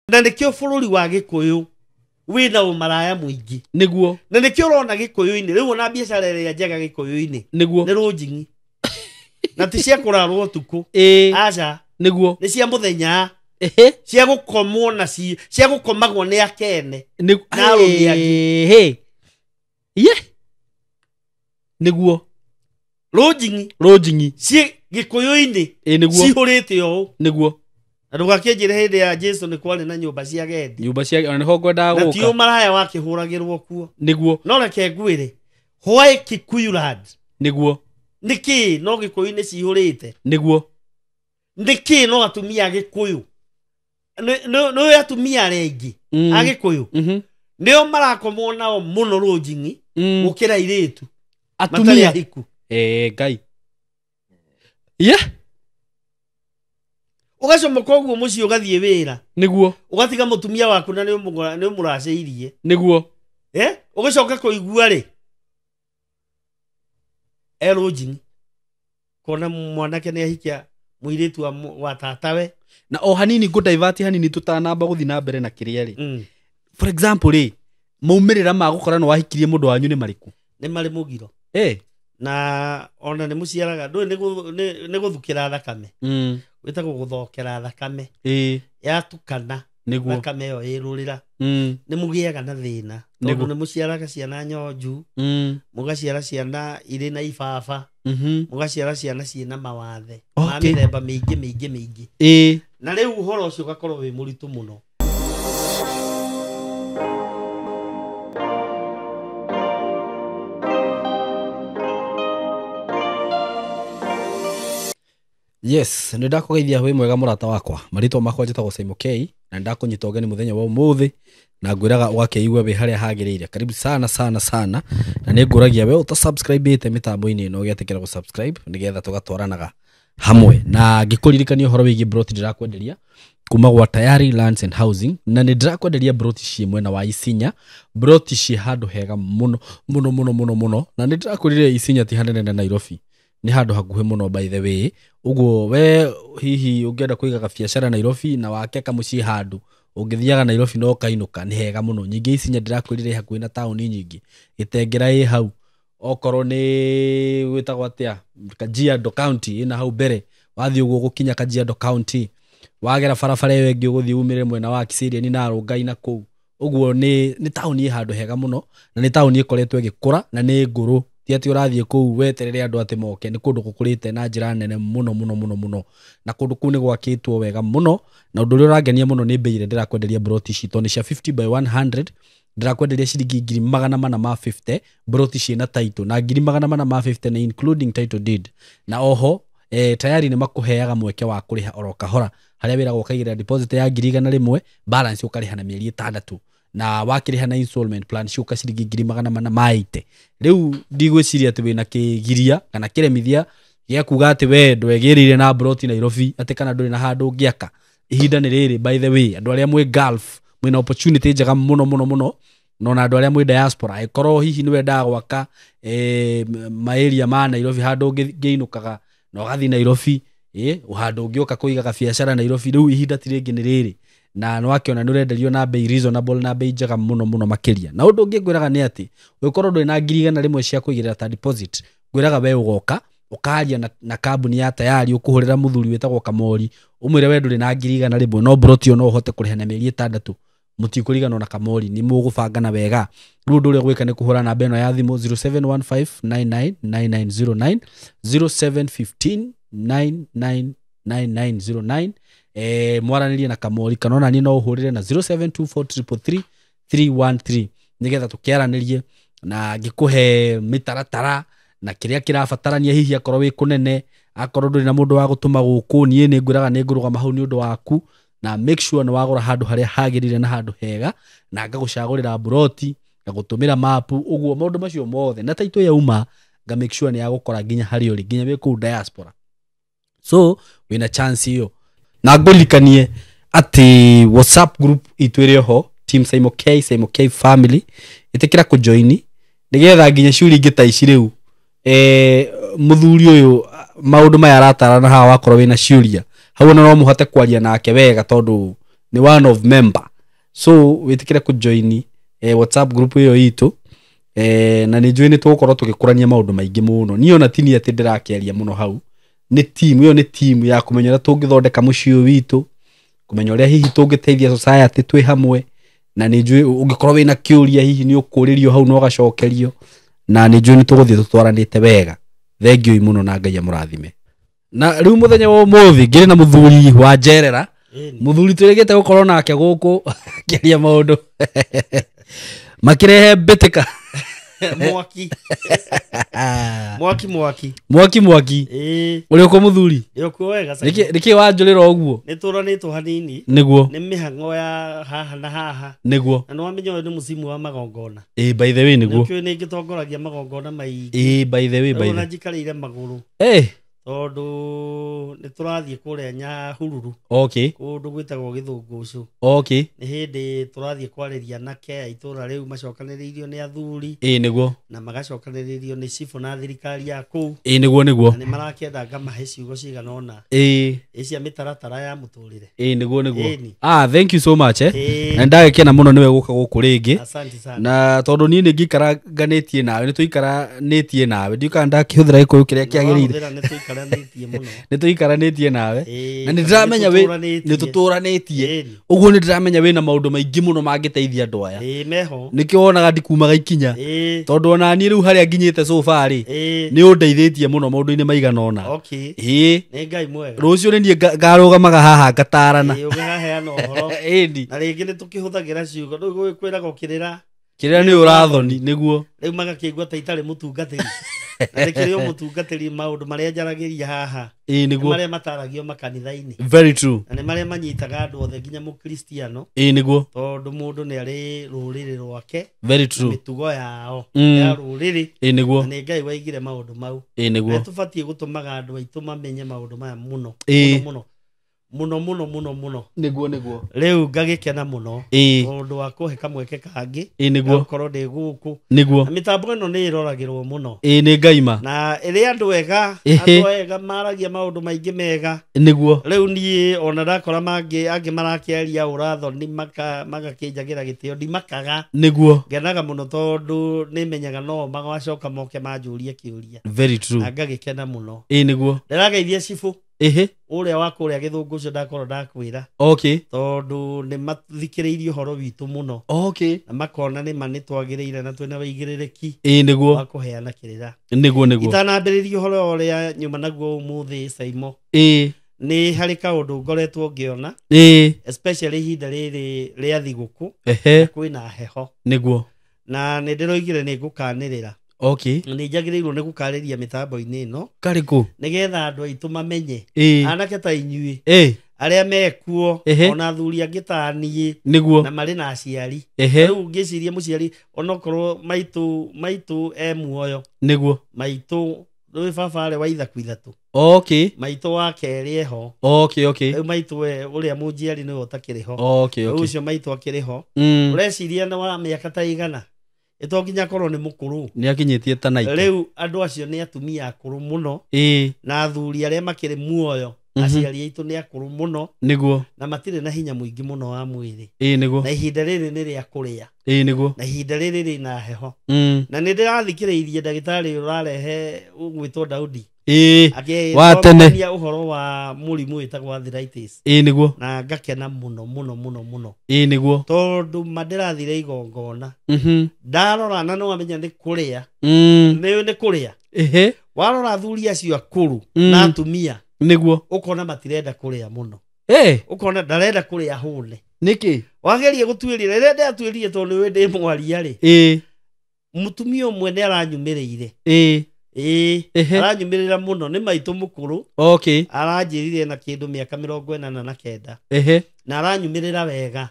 na nikio bururi wa Gikuyu wina umaraya muingi niguo na nikio rona Gikuyu-ini riu ona biacara ria njega Gikuyu-ini niguo ni runjingi na ti cia kurarwo tuku aca niguo ni cia muthenya cia gukomwo na cia gukomagwo ni akene na rumiangi niguo runjingi ci Gikuyu-ini niguo cihurite o niguo ndugakĩnjire hindi ya Jesu ni kwari na nyumba cia gendi ona ho ngwendaga guka na ti umaraya wakihuragirwo kuo niguo no reke ngwire why Kikuyu land niguo niki no Gikuyu-ini cihurite niguo niki no atumia Gikuyu no atumia rengi a Gikuyu nio marakomwo nao muno runjingi gukira iritu atumia hiku ngai ugacomoka uguo muci ugathie wira niguo ugatiga mutumia waku na ni muraceirie niguo ugicoka kuigua ri erojini kona mwanake ni ahikia muiritu wa tatawe na o hanini go divert hanini tutanamba guthi na mbere na kiria ri for example ri maumirira ma gukora no wahikirie mundu wanyu ni mariku ni mari mugiro na ona ni muciaraga ndu ni guthukira thakame witagwo guthokera thakame yatukana thakame yo irurira ni mugiaga na thina tondu ni muciaraga ciana nyonju mugaciara ciana iri na ibaba mugaciara ciana ciina mawathe ma mithemba mingi na riu uhoro ucio gakorwo wi muritu muno. Yes, nindakugeithia wi mwega murata wakwa. Marito makwa njitagwo Simon K na ndakunyita ugeni muthenya wa umuthi na ngwiraga ugakeigua we haria hagiriire. Karibu sana na ninguragia we uta subscribe ite mitambo-ini no getekera go subscribe nigetha tugatwaranaga hamwe na ngikuririkania horo wigi broti ndirakwenderia kuma gwa Tayari Lands and Housing na ni ndirakwenderia broti cie mwena wa Isinya. Broti cie handu hega muno na ni ndirakwirire Isinya ti hanene na Nairobi, ni handu hakuhe muno by the way. Uguo we hihi ungienda kuiga biacara Nairobi na wakeka muci handu ungithiaga Nairobi no kainuka ni hega muno. Nyingi Isinya ndirakwirire hakuhe na town nyingi itengera i hau okoro ni witagwa atia Kajiado County ina hau bere wathi uguo gukinya Kajiado County wagera barabara iyo ingi uguthi umire mwena wa Kisiria ni na Rungai na kuu. Uguo ni town i handu hega muno na ni town ikoretwe igikura na ni nguru ti ati urathie kuu weterere andu ati moke. Ni kundu gukurite na njira nene muno na kundu kuu ni gwakitwo wega muno na undu uri urangenia muno ni bei ire ndirakwenderia broti cito ni cia 50 by 100 ndirakwenderia ciringi 450 broti ciina title na 450 na including title deed na oho Tayari ni makuheaga mweke wa kuriha oro kahora haria wira gukaigira deposit ya 100 balance ukariha na mieri 6 na wakiriha na installment plan ciuka ciringi 480. Riu ndigwiciria ati wina kigiria kana kiremithia gia kuga ati we ndwegirire na broti Nairobi ati kana nduri na handu ngiaka ihinda ni riri. By the way andu aria mwe Gulf mwina opportunity njega muno no na andu aria mwe diaspora ikoro hihi ni wenda gwaka maeria ma Nairobi handu ngeinukaga no gathi Nairobi handu ngioka kuigaga biacara Nairobi riu ihinda ti ringi ni riri na no akiona nurenderio na bei reasonable na bei njega muno makiria. Na undu ngingwiraga ni ati wikorwo nduri na 100 cia kuigirira ta deposit ngwiraga we ugoka ukaria na kambuni ya Tayari ukuhurira muthuri wetagwo Kamori umwire we nduri na 100 no broti no uhote kuriha na mieri 6 mutikurigana na Kamori ni mugubanga na wega. Riu nduri gwika ni kuhura namba eno ya thimu 0715999909 0715999909 mwaranirie na Kamori kanona ni no uhurire na 0724333313 nigetha tukiaranirie na ngikuhe mitaratara na kiria kirabatarania hihi akorwo wi kunene akorwo nduri na mundu wa gutuma guku nie ni ngwiraga ni ngurugama hau ni undu waku na make sure ni wagura handu haria hagirire na handu hega na ngagucagurira broti ngagutumira mapu uguo maundu macio mothe na title ya uma nga make sure ni yagukora nginya hari uri nginya we ku diaspora. So wina chance hiyo na ngulikanie ati WhatsApp group itwire ho team Simon K family itikira ku join nigetha nginya shuri ngita ici riu muthuri uyu maundu maya aratara na hawa wakorwo wina ciuria hau no muhote kwaria nake wega tondu ni one of member. So witikire ku join WhatsApp group iyo itu na ni join tugukorwo tugikurania maundu maingi muno. Ni ona tini ati ndirakiaria muno hau. Ni team iyo ni team ya kumenyera tungithondeka muciĩ witu, kumenya uria hihi tungiteithia society twi hamwe, na ni njui ungikorwo wina kiuria hihi ni ukuririo hau no gacokerio, na ni njui ni tuguthie tutwaranite wega. Thengio muno na Ngai amurathime. Na riu muthenya wa umuthi ngiri na muthuri wa Njerera, muthuri turegete gukorwo nake guku kiaria maundu makirehe mbitika mwaki uri uko muthuri yoko wega sasa niki wanjurira uguo nituranitwo hanini niguo ni mihango ya haha na haha niguo na no amenyo ni musimu wa magongona by the way niguo niki ni gitongoragia magongona mai by the way na njikariire maguru tondu niturathie kuria Nyahururu kundu gwitagwo Githungucu ni hindi turathie kwariria nake itura riu macokaniririo ni athuri niguo na magacokaniririo ni cifu na thirikari ya kuu niguo ni marakenda ngamahe ciugo cigana ona icia mitaratara ya muturire niguo thank you so much na ndagekena muno niwe guka guku ringi asante sana na tondu ni ngikaranganitie nawe ni tuikaranitie nawe ndiuka ndakihuthira gikuyu kiria kiagirire ni tuikaranitie nawe na ni ndiramenya we ni tuturanitie uguo ni ndiramenya we na maundu maingi muno mangiteithia andu aya meho nikio wonaga ndikumaga ikinya tondu ona ni riu haria nginyite so far ni undeithitie muno maundu-ini maigana ona ni Ngai mwega rucio ni nie ngarugamaga haha ngatarana ugaheana uhoro na ringi ni tukihuthagira ciugo ndu kwiraga ukirira ni urathoni niguo riu magakigwa ta itari mutungatiri na nikirio mutungatiri maundu maria njaragiria haha niguo maria mataragio makanitha-ini very true na ni maria manyitaga andu othe nginya mukristiano niguo tondu mundu ni ari ruriri rwake very true mitugo yao ya ruriri niguo na ni Ngai waigire maundu mau niguo tubatie gutumaga andu aitu mamenye maundu maya muno muno niguo riu ngagikena muno tondu wa kuhe kamweke kangi niguo korwo ndi guku niguo mitambo ino ni iroragirwo muno ni Ngaima na iri andu ega maragia maundu maingi mega niguo riu ni ona ndakora angi marakiaria urathoni magakinjagira gitio ndimakaga niguo ngenaga muno tondu ni menyaga no magacoka moke manjurie kiuria very true na ngagikena muno niguo ndirageithia cifu uria wa kuria Githungucu ndakorwo ndakwira tondu ni mathikiriirie uhoro witu muno na makona ni mani twagiriire na twina waigiririki niguo wa kuheana kirira niguo itanambiririe uhoro uria nyuma naguo umuthi Saimo ni hari kaundu ngoretwo ngiona especially ihinda riri ria thiguku kwina heho niguo na ni ndiroigire ni ngukanirira ni njagiriirwo ni gukariria mitambo-ini ino kariku nigetha andu aitu mamenye anake ta inyui aria mekuo ona athuri angi ta niĩ niguo na mari na aciari riu ngiciria muciari onokorwo maitu muoyo niguo maitu rwi baba ari wa ithaku ithatu maitu wa keri eho riu maitu uria munjiari niwe utakiriho riu ucio maitu akiriho ureciria ni wa miaka ta igana itonginya korwo ni mukuru ni akinyitie ta naiki riu andu acio ni atumia akuru muno na athuri aria makiri muoyo aciari aitu ni akuru muno niguo na matire na hinya muingi muno wa mwiri niguo na ihinda riri ni ria kuria niguo na ihinda riri rina heho na ni ndirathikiriirie ndagitari urarehe ugwitwo Daudi wa tene uhoro wa murimu witagwo arthritis niguo na ngakena muno niguo tondu mandirathire igongona ndarora na no amenya ni kuria ni kuria warora athuri acio akuru na atumia niguo ukona matirenda kuria muno ukona ndarenda kuria hune niki wagerie gutwirira rende atwiririe tondu we ndi mwaria ri mutumia umwe ni aranyumiriire aranyumirira muno ni maitu mukuru aranjirire na kindu miaka 49 na aranyumirira wega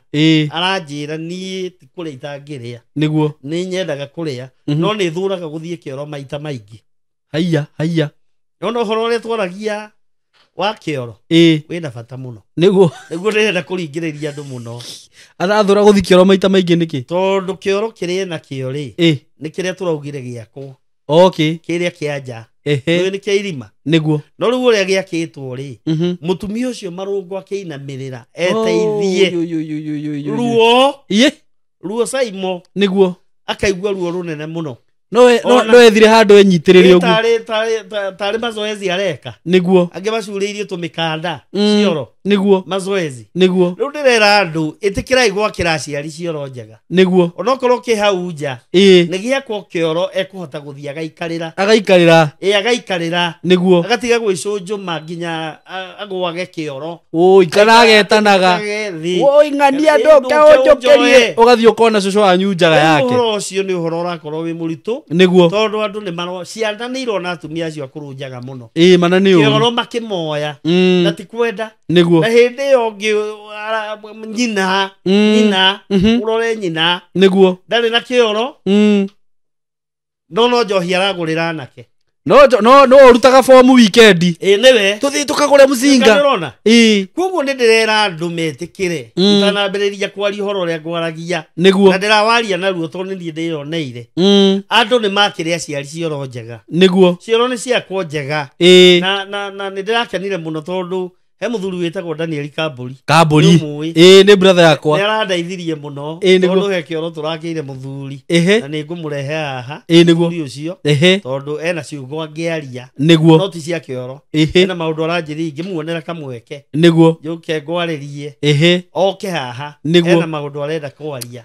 aranjira nie ti kuria itangiria niguo ni nyendaga kuria no ni thuraga guthie kioro maita maingi haiya no uhoro uria twaragia wa kioro wina bata muno niguo ndirenda kuringiriria andu muno arathura guthie kioro maita maingi niki tondu kioro kiria na kio ri ni kiria turaugire giakwo Okay. Kiria kianja. Ehe. Ni kiirima. Niguo. No riu uria giakitwo ri. Mutumia ucio marungu akinamirira eteithie. Ruo. Ye. Ruo Saimo. Niguo. Akaigua ruo runene muno. No ethire handu enyitirire ugu. Tari mazoezi areka. Niguo. Ange bacuriirie tumikanda. Cioro. Niguo. Mazoezi. Niguo. Riu ndirera andu itikirai gwakira aciari cioro njega. Niguo. Onokorwo ki hau nja. Ni giakwo kioro ekuhota guthia agaikarira. Agaikarira. Niguo. Agatiga gwicunjuma nginya agwage kioro. Oi kana agetanaga. Oi ng'ania ndoke onjokerie. Ugathie ukona cucu wanyu njaga yake. Uhoro ucio ni uhoro urakorwo wi muritu. Niguo. Tondu andu ni maro ciana ni irona atumia acio akuru njaga muno. Mana ni uru. Kioro makimoya. Na ti kwenda. Niguo. Na hindi yo nyina urore nyina. Niguo. Ndari na kioro. No njohi aragurira nake. No urutaga form weekend. Niwe. Tuthi tukagure muzinga. Koguo ni ndirera andu metikire. Itanambiriria kwaria uhoro uria ngwaragia. Niguo. Na ndirawaria naruo tondu ni ndironeire. Andu ni makire aciari cioro njega. Niguo. Cioro ni ciakwo njega. Na ni ndirakenire muno tondu he muthuri witagwo Daniel Kamburi. Ni brother yakwa. Ni arandeithirie muno. Tondu he kioro turakiire muthuri. Na ni ngumurehe haha. Muthuri ucio. Tondu ena ciugo angiaria. No ti cia kioro. Ena maundu aranjiri ngimuonera kamweke. Niguo. Yuke ngwaririe. Oke haha. Ena maundu arenda kwaria.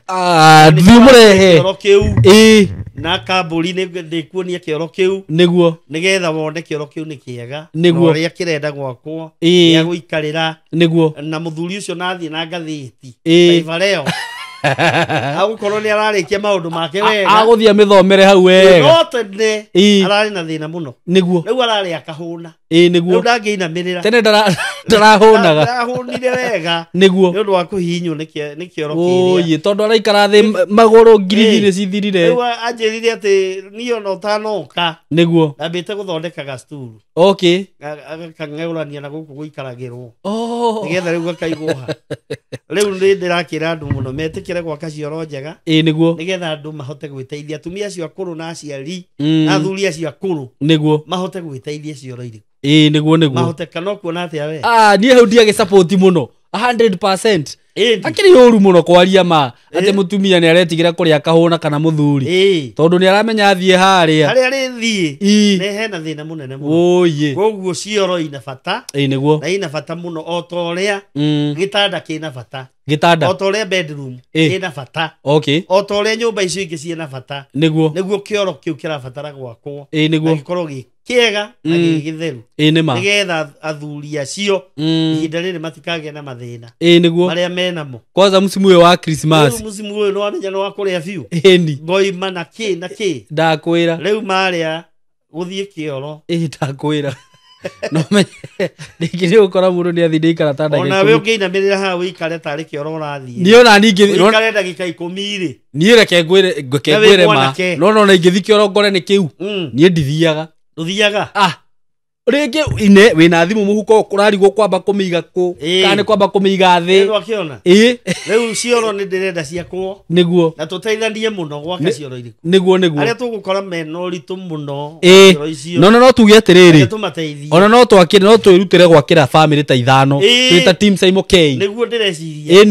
Thimurehe. Kioro kiu. Na Kamburi ni ndikuonia kioro kiu. Niguo. Nigetha wone kioro kiu ni kiega. Niguo. Uria kirenda gwakwo. Guikarira. Niguo. Na muthuri ucio nathie na ngathiti. Taifa leo. Agukorwo ni ararikia maundu make wega. Aguthia mithomere hau wega. No tene arari na thina muno. Niguo. Riu arari akahuna. Niguo. Riu ndangiinamirira. Tene ndarahunaga. Ndahunire wega. Niguo. Ni undu wa kuhinywo ni kioro kiria. Oye tondu araikara thi maguru ngirithire cithirire. Riu anjirire ati ni ona utanoka. Niguo. Ndambite guthondeka gasturu. Okay. Akang'eurania na guku guikaragirwo. Nigetha riu akaigwo ha. Riu ni ndirakira andu muno metikire gwaka cioro njega. Niguo. Nigetha andu mahote gwiteithia atumia acio akuru na aciari na athuri acio akuru. Niguo. Mahote gwiteithia cioro iriku. Niguo. Mahote kana kuona atia we. Nie hau ndiage support muno 100%. Akiri uru muno kwaria ma ate mutumia ni aretigira kuria kahuna kana muthuri tondu ni aramenya athie haria thie ne hena thina munene muno. Oye koguo cioro ina bata. Niguo. Na ina bata muno o toria gitanda kina bata. Gitanda o toria bedroom ina bata. Okay. O toria nyumba icio ingi ciina bata. Niguo kioro kiu kirabatara gwakwo. Niguo. Gikorwo kiega na githeru. Nigetha athuri acio ihinda riri matikage na mathina. Niguo. Maria menamo. Kwanza msimu uyu wa Christmas. Msimu uyu no amenya no akuria biu. Ngoima na ki. Ndakwira. Riu maria guthie kioro. Ndakwira. No me ndikire ukora mundu ni athinde ikara tanda ona we ungiinamirira ha wikare tari kioro urathie. Ni ona ningi ikare ndagika 10 ri. Ni reke ngwire ma. No ingithi kioro ngore ni kiu. Ni ndithiaga. Uthiaga. Rege ine wina thimu muhuko kurarigwo kwamba kumiga ku kana kwamba kumiga thi. Ndio akiona. Riu cioro ni ndirenda ciakwo. Niguo. Na tuteithanie muno gwaka cioro iriku. Niguo. Aria tugukora meno ritu muno cioro icio. No tuge atiriri. Tumateithie. Ona no twakire no twirutire gwakira family ta ithano. Twita team Saimo K. Niguo ndireciria.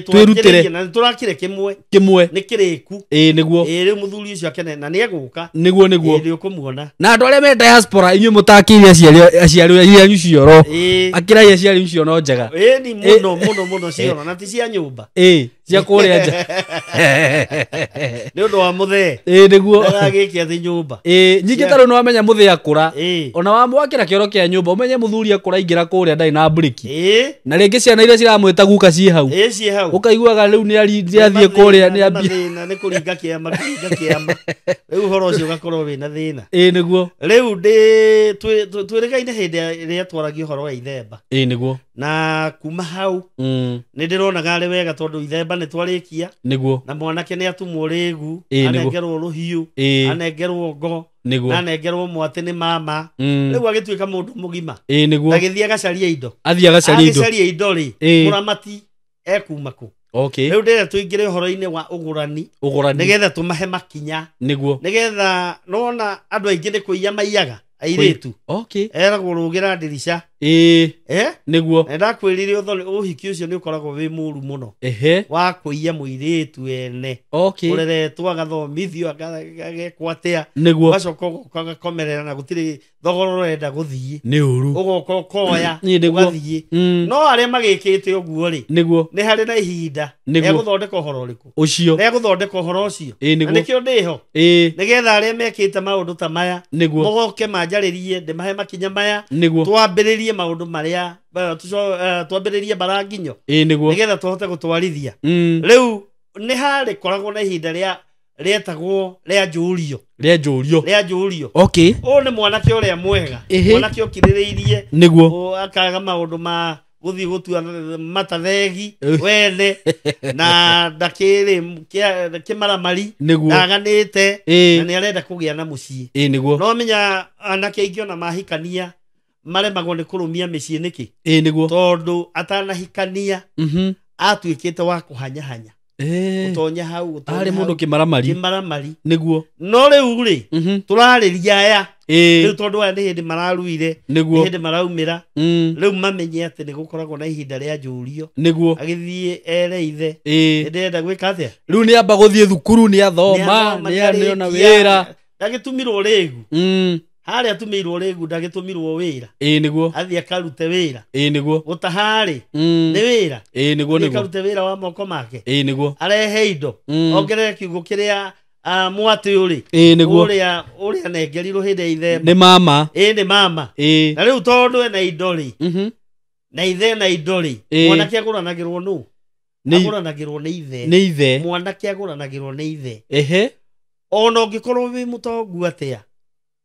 Twirutire. Na turakire kimwe. Ni kiriku. Niguo. Riu muthuri ucio akene na ni eguka. Niguo. Ni ukumuona. Na andu aria me diaspora inyu mutakire aciari cioro akirai aciari cio no njega ni muno cioro na ti cia nyumba cia kuria nja ni undu wa muthe niguo agagikia thi nyumba nyingi taru no amenya muthe akura ona wa mwakira kioro kia nyumba umenye muthuri akura ingira kuria ndai na breki na ringi ciana iria ciramwita guka ci hau ukaiguaga riu ni athie kuria ni ambia ni kuringa kiama riu horo ucio gakorwo wina thina niguo riu twirigaine hindi iria twaragio horo wa ithemba niguo na kuma hau ni ndironaga ari wega tondu ithemba ni twarikia niguo na mwanake ni atumwo rigu anengerwo ruhiu anengerwo ngo na anengerwo mwate ni mama riu agituika mundu mugima niguo agithia gacaria indo athia gacaria indo ri muramati ekuma ku Okay. Rĩu ndĩrenda tũingĩre ũhoro-inĩ wa ũgũrani nĩgetha tũmahe makinya nĩgetha nona andũ aingĩ nĩ kũiya maiyaga airĩtu. Okay. Eragwo rũgĩra ndirisha. Nĩguo. Ndakwĩrire ũhiki ũcio nĩ ũkoragwo wĩ mũru mũno. Wa kũiya mũirĩtu ene. Ũreretwo agathomithio agekwo atĩa. Ũgacoka ũgoka ũgakomerera na gũtirĩ thogora ũrenda gũthiĩ. Nĩ ũru. Ũgoka ũkoya ũgathiĩ. No arĩa magĩkĩte ũguo rĩ nĩ harĩ na ihinda rĩa gũthondeka ũhoro ũrĩkũ ũcio rĩa gũthondeka ũhoro ũcio na nĩkĩo ndĩho nĩgetha arĩa mekĩte maũndũ ta maya mogoke manjarĩrie ndĩmahe makinya maya twambĩrĩrie maũndũ marĩa twambĩrĩrie baranginyo nĩgetha tũhote gũtwarithia. Rĩu nĩ harĩ koragwo na ihinda rĩetagwo rĩa njũrio. Okay. Ũũ nĩ mwanake ũrĩa mwega mwanake ũkirĩrĩirie akaga maũndũ ma gũthiĩ gũtua matathegi wene na ndakĩrĩ kĩmaramari ndaganĩte na nĩ arenda kũgĩa na mũciĩ. No menya anake aingĩ ona mahikania maremagwo nĩ kũrũmia mĩciĩ nĩkĩ tondũ atanahikania atuĩkĩte wa kũhanyahanya ũtonya hau arĩ mũndũ kĩmaramari no rĩu rĩ tũrarĩria aya rĩu tondũ aya nĩ hĩndĩ mararuire nĩ hĩndĩ maraumĩra rĩu mamenye atĩ nĩ gũkoragwo na ihinda rĩa njũrio agĩthiĩ ereithe ndĩrenda gwĩka atĩa rĩu nĩ amba gũthiĩ thukuru nĩ athoma nĩ anĩona wĩra ndagĩtũmirwo rĩgu harĩa atumĩirwo rĩgu ndagĩtũmirwo wĩra athiĩ akarute wĩra gũtaharĩ nĩ wĩra akarute wĩra wa moko make arehe indo ongerere kiugo kĩrĩa mwatĩ ũrĩ ũrĩa nengerirwo hĩndĩ ya ithemba nĩ mama nĩ mama na rĩu tondũ ena indo rĩ na ithe na indo rĩ mwanake agũranagĩrwo nũ agũranagĩrwo nĩ ithe mwanake agũranagĩrwo nĩ ithe ona ũngĩkorwo wĩ mũtongu atĩa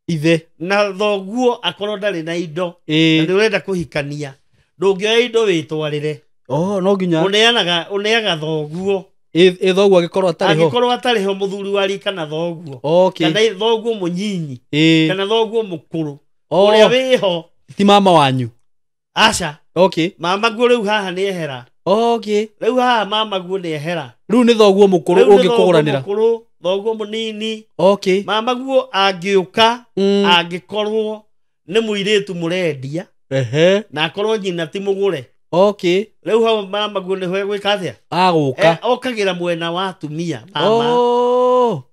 ithe na thoguo akorwo ndarĩ na indo na nĩ ũrenda kũhikania ndũngĩoya indo wĩtwarĩre no nginya ũneaga thoguo thoguo agĩkorwo atarĩ ho mũthuri wa rika na thoguo kana thoguo mũnyinyi kana thoguo mũkũrũ ũrĩa wĩho ti mama wanyu aca mamaguo rĩu haha nĩ ehera rĩu haha mamaguo nĩ ehera rĩu nĩ thoguo mũkũrũ ũngĩkũgũranĩra thoguo mũnini mamaguo angĩũka angĩkorwo nĩ mũirĩtu mũrendia na akorwo nyina ti mũgũre rĩu hau mamaguo nĩho egwĩka atĩa okagĩra mwena wa atumia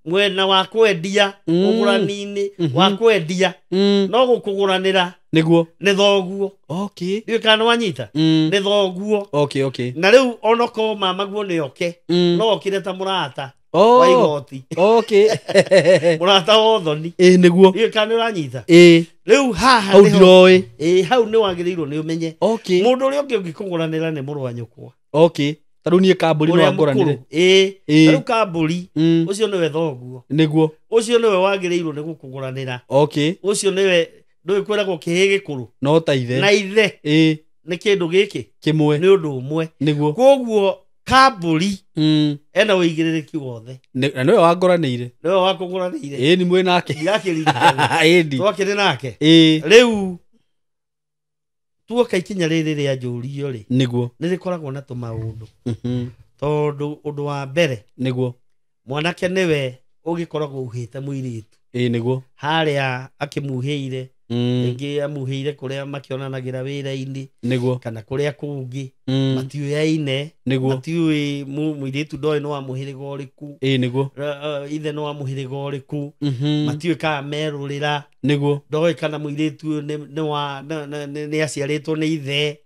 mwena wa kwendia ũgũrani-inĩ wa kwendia no gũkũgũranĩra nĩ thoguo ndiũĩ kana nĩwanyita nĩ thoguo na rĩu onokorwo mamaguo nĩoke no okire ta mũrata wa igoti mũrata wa ũthoni nĩguo ndiũĩ kana nĩũranyita rĩu haha hau nĩ wagĩrĩirwo nĩ ũmenye mũndũ ũrĩa ũngĩ ũngĩkũgũranĩra nĩ mũrũ wa nyũkwa tarĩu niĩ kambũri no angũranĩre tarĩu kambũri ũcio nĩwe thoguo ũcio nĩwe wagĩrĩirwo nĩ gũkũgũranĩra ũcio nĩwe ndũĩ kwĩragwo kĩhĩ gĩkũrũ no ta ithe na ithe nĩ kĩndũ gĩkĩ kĩmwe nĩ ũndũ ũmwe koguo kambũri ena ũigĩrĩrĩki wothe na nĩwe wangũranĩire nĩwe wakũgũranĩire nĩ mwĩ nake twakĩrĩ nake rĩu tuoka ikinya rĩrĩ rĩa njũrio rĩ nĩ rĩkoragwo na tũmaũndũ tondũ ũndũ wa mbere mwanake nĩwe ũgĩkoragwo uhĩte mũirĩtu harĩa akĩmuhĩire rĩngĩ amuhĩire kũrĩa makĩonanagĩra wĩra-inĩ kana kũrĩa kũngĩ matiũyaine matiũĩ mũirĩtu ndoĩ nĩ wa mũhĩrĩga ũrĩkũ ithe nĩ wa mũhĩrĩga ũrĩkũ matiũĩ kana merũrĩra ndoĩ kana mũirĩtu nĩ aciarĩtwo nĩ ithe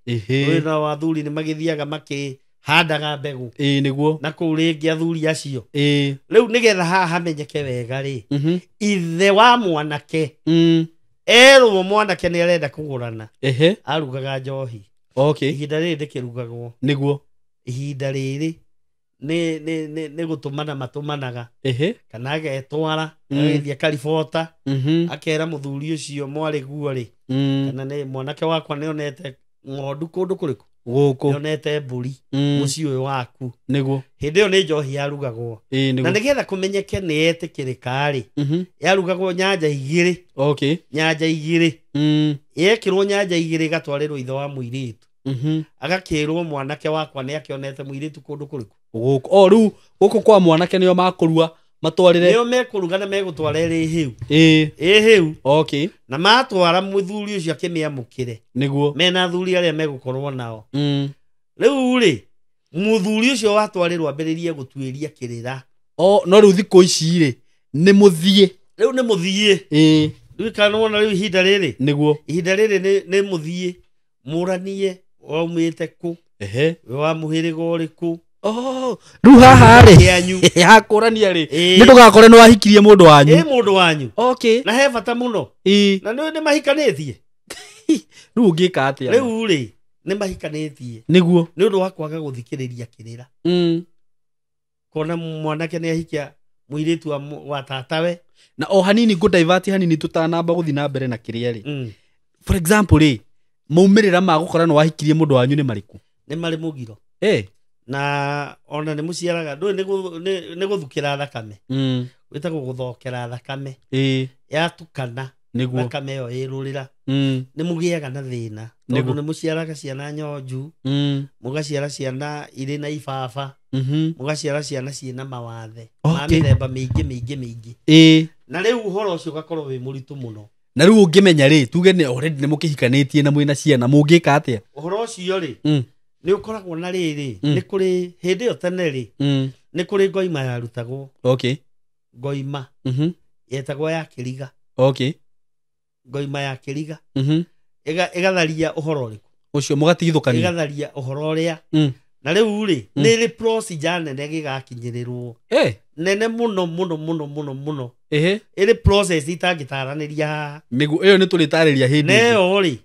na athuri nĩ magĩthiaga handaga mbegũ na kũu rĩngĩ athuri acio rĩu nĩgetha haha hamenyeke wega rĩ ithe wa mwanake erwo mwanake nĩ arenda kũgũrana arugaga njohi ihinda rĩrĩ ndĩkĩrugagwo ihinda rĩrĩ nĩ gũtũmana matũmanaga kana agetwara agĩthiĩ akaribota akera mũthuri ũcio mwarĩ guo rĩ kana nĩ mwanake wakwa nĩonete ng'ondu kũndũ kũrĩkũ nĩonete mbũri mũciĩ ũyũ waku hĩndĩ ĩyo nĩ njohi yarugagwo na nĩgetha kũmenyeke nĩ etĩkĩrĩka rĩ yarugagwo nyanja igĩrĩ yekĩrwo nyanja igĩrĩ ĩgatwarĩrwo ithe wa mũirĩtu agakĩrwo mwanake wakwa nĩ akĩonete mũirĩtu kũndũ kũrĩkũ Riu guku kwa mwanake nio makurua matwarire nio mekuruga na megutwara ri hiu hiu okay na matwara muthuri ucio akimiamukire niguo mena thuri aria megukorwo nao riu ri muthuri ucio watwarirwo ambiririe gutuiria kirira no riu thiko ici ri ni muthie riu ni muthie riu kana wona riu ihinda riri niguo ihinda riri ni muthie muranie waumite ku wa muhiriga uriku riu haha ri hakurania ri ni ndugakore no wahikirie mundu wanyu mundu wanyu okay na he bata muno na ni mahikanitie riu ngika atia riu ri ni mahikanitie niguo ni undu wa kwaga guthikiriria kirira kona mwanake ni ahikia muiritu wa tatawe na hanini go divert hanini tutanamba guthi na mbere na kiria ri for example ri maumirira magukora no wahikirie mundu wanyu ni mariku ni mari mugiro na ona ni muciaraga ndu ni guthukira thakame witagwo guthokera thakame yatukana niguo thakame yo irurira ni mugiaga na thina tondu ni muciaraga ciana nyonju mugaciara ciana iri na ibaba mugaciara ciana ciina mawathe ma mithemba mingi na riu uhoro ucio gakorwo wi muritu muno na riu ungimenya ri tuge ni already ni mukihikanitie na mwina ciana mungika atia uhoro ucio ri ni ukoragwo na riri ni kuri hindi yo tene ri ni kuri ngoima yarutagwo okay ngoima yetagwo ya kiriga okay ngoima ya kiriga igatharia uhoro uriku ucio mugatigithukania igatharia uhoro uria na riu ri ni ri procedure nene gigakinyirirwo nene muno iri process itangitaraniria nigu iyo ni turitariria hindi neyo ri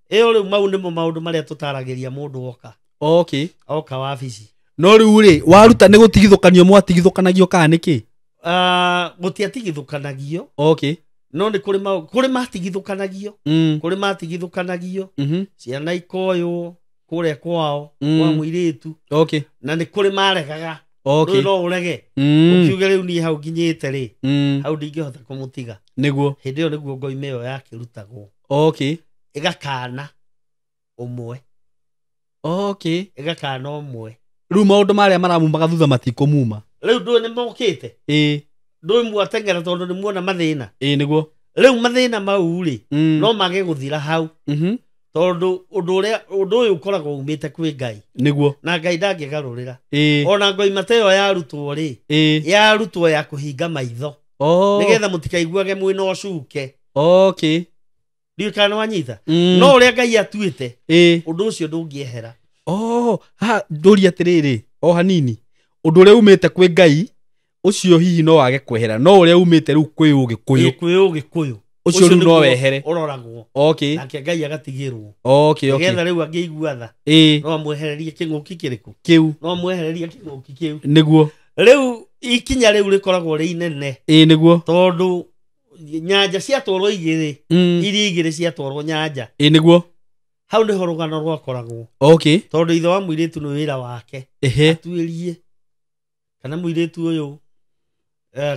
iyo ri mau nimo maundu maria tutaragiria mundu oka okay oka wabici no riu ri waruta ni gutigithukanio mwatigithukanagio kana niki gutiatigithukanagio okay no ni kuri matigithukanagio kuri matigithukanagio ciana ikoyo kuria kwao kwa muiritu okay na ni kuri maregaga okay no urege ukiuge riu ni hau nginyite ri hau ndingihota kumutiga niguo hindi yo niguo ngoime yo yakirutagwo okay igakana umwe okay igakana umwe riu maundu maria maramumaga thutha matikumuma riu ndu ni mokite ndu mwatengera tondu ni muona mathina niguo riu mathina mau ri no mage guthira hau tondu undu uyu ukoragwo umite kwi Ngai niguo na Ngai ndangigarurira ona ngoima teyo yarutwo ri yarutwo ya kuhinga maitho nigetha mutikaiguage mwina ucuke okay ndiu kana wanyita no uria Ngai atuite undu ucio ndungiehera ha nduri atiriri hanini undu uria umite kwi Ngai ucio hihi no wage kwehera no uria umite riu kwi ugikuyu ucio riu no wehere uroragwo okay nake Ngai agatigirwo okay nigetha riu angiigua tha no amwehererie kinguki kiriku kiu no amwehererie kinguki kiu niguo riu ikinya riu rikoragwo ri inene niguo tondu nyanja ciatwarwo igiri iri igiri ciatwarwo nyanja niguo hau niho rugano rwakoragwo okay tondu ithe wa muiritu ni wira wake atuirie kana muiritu uyu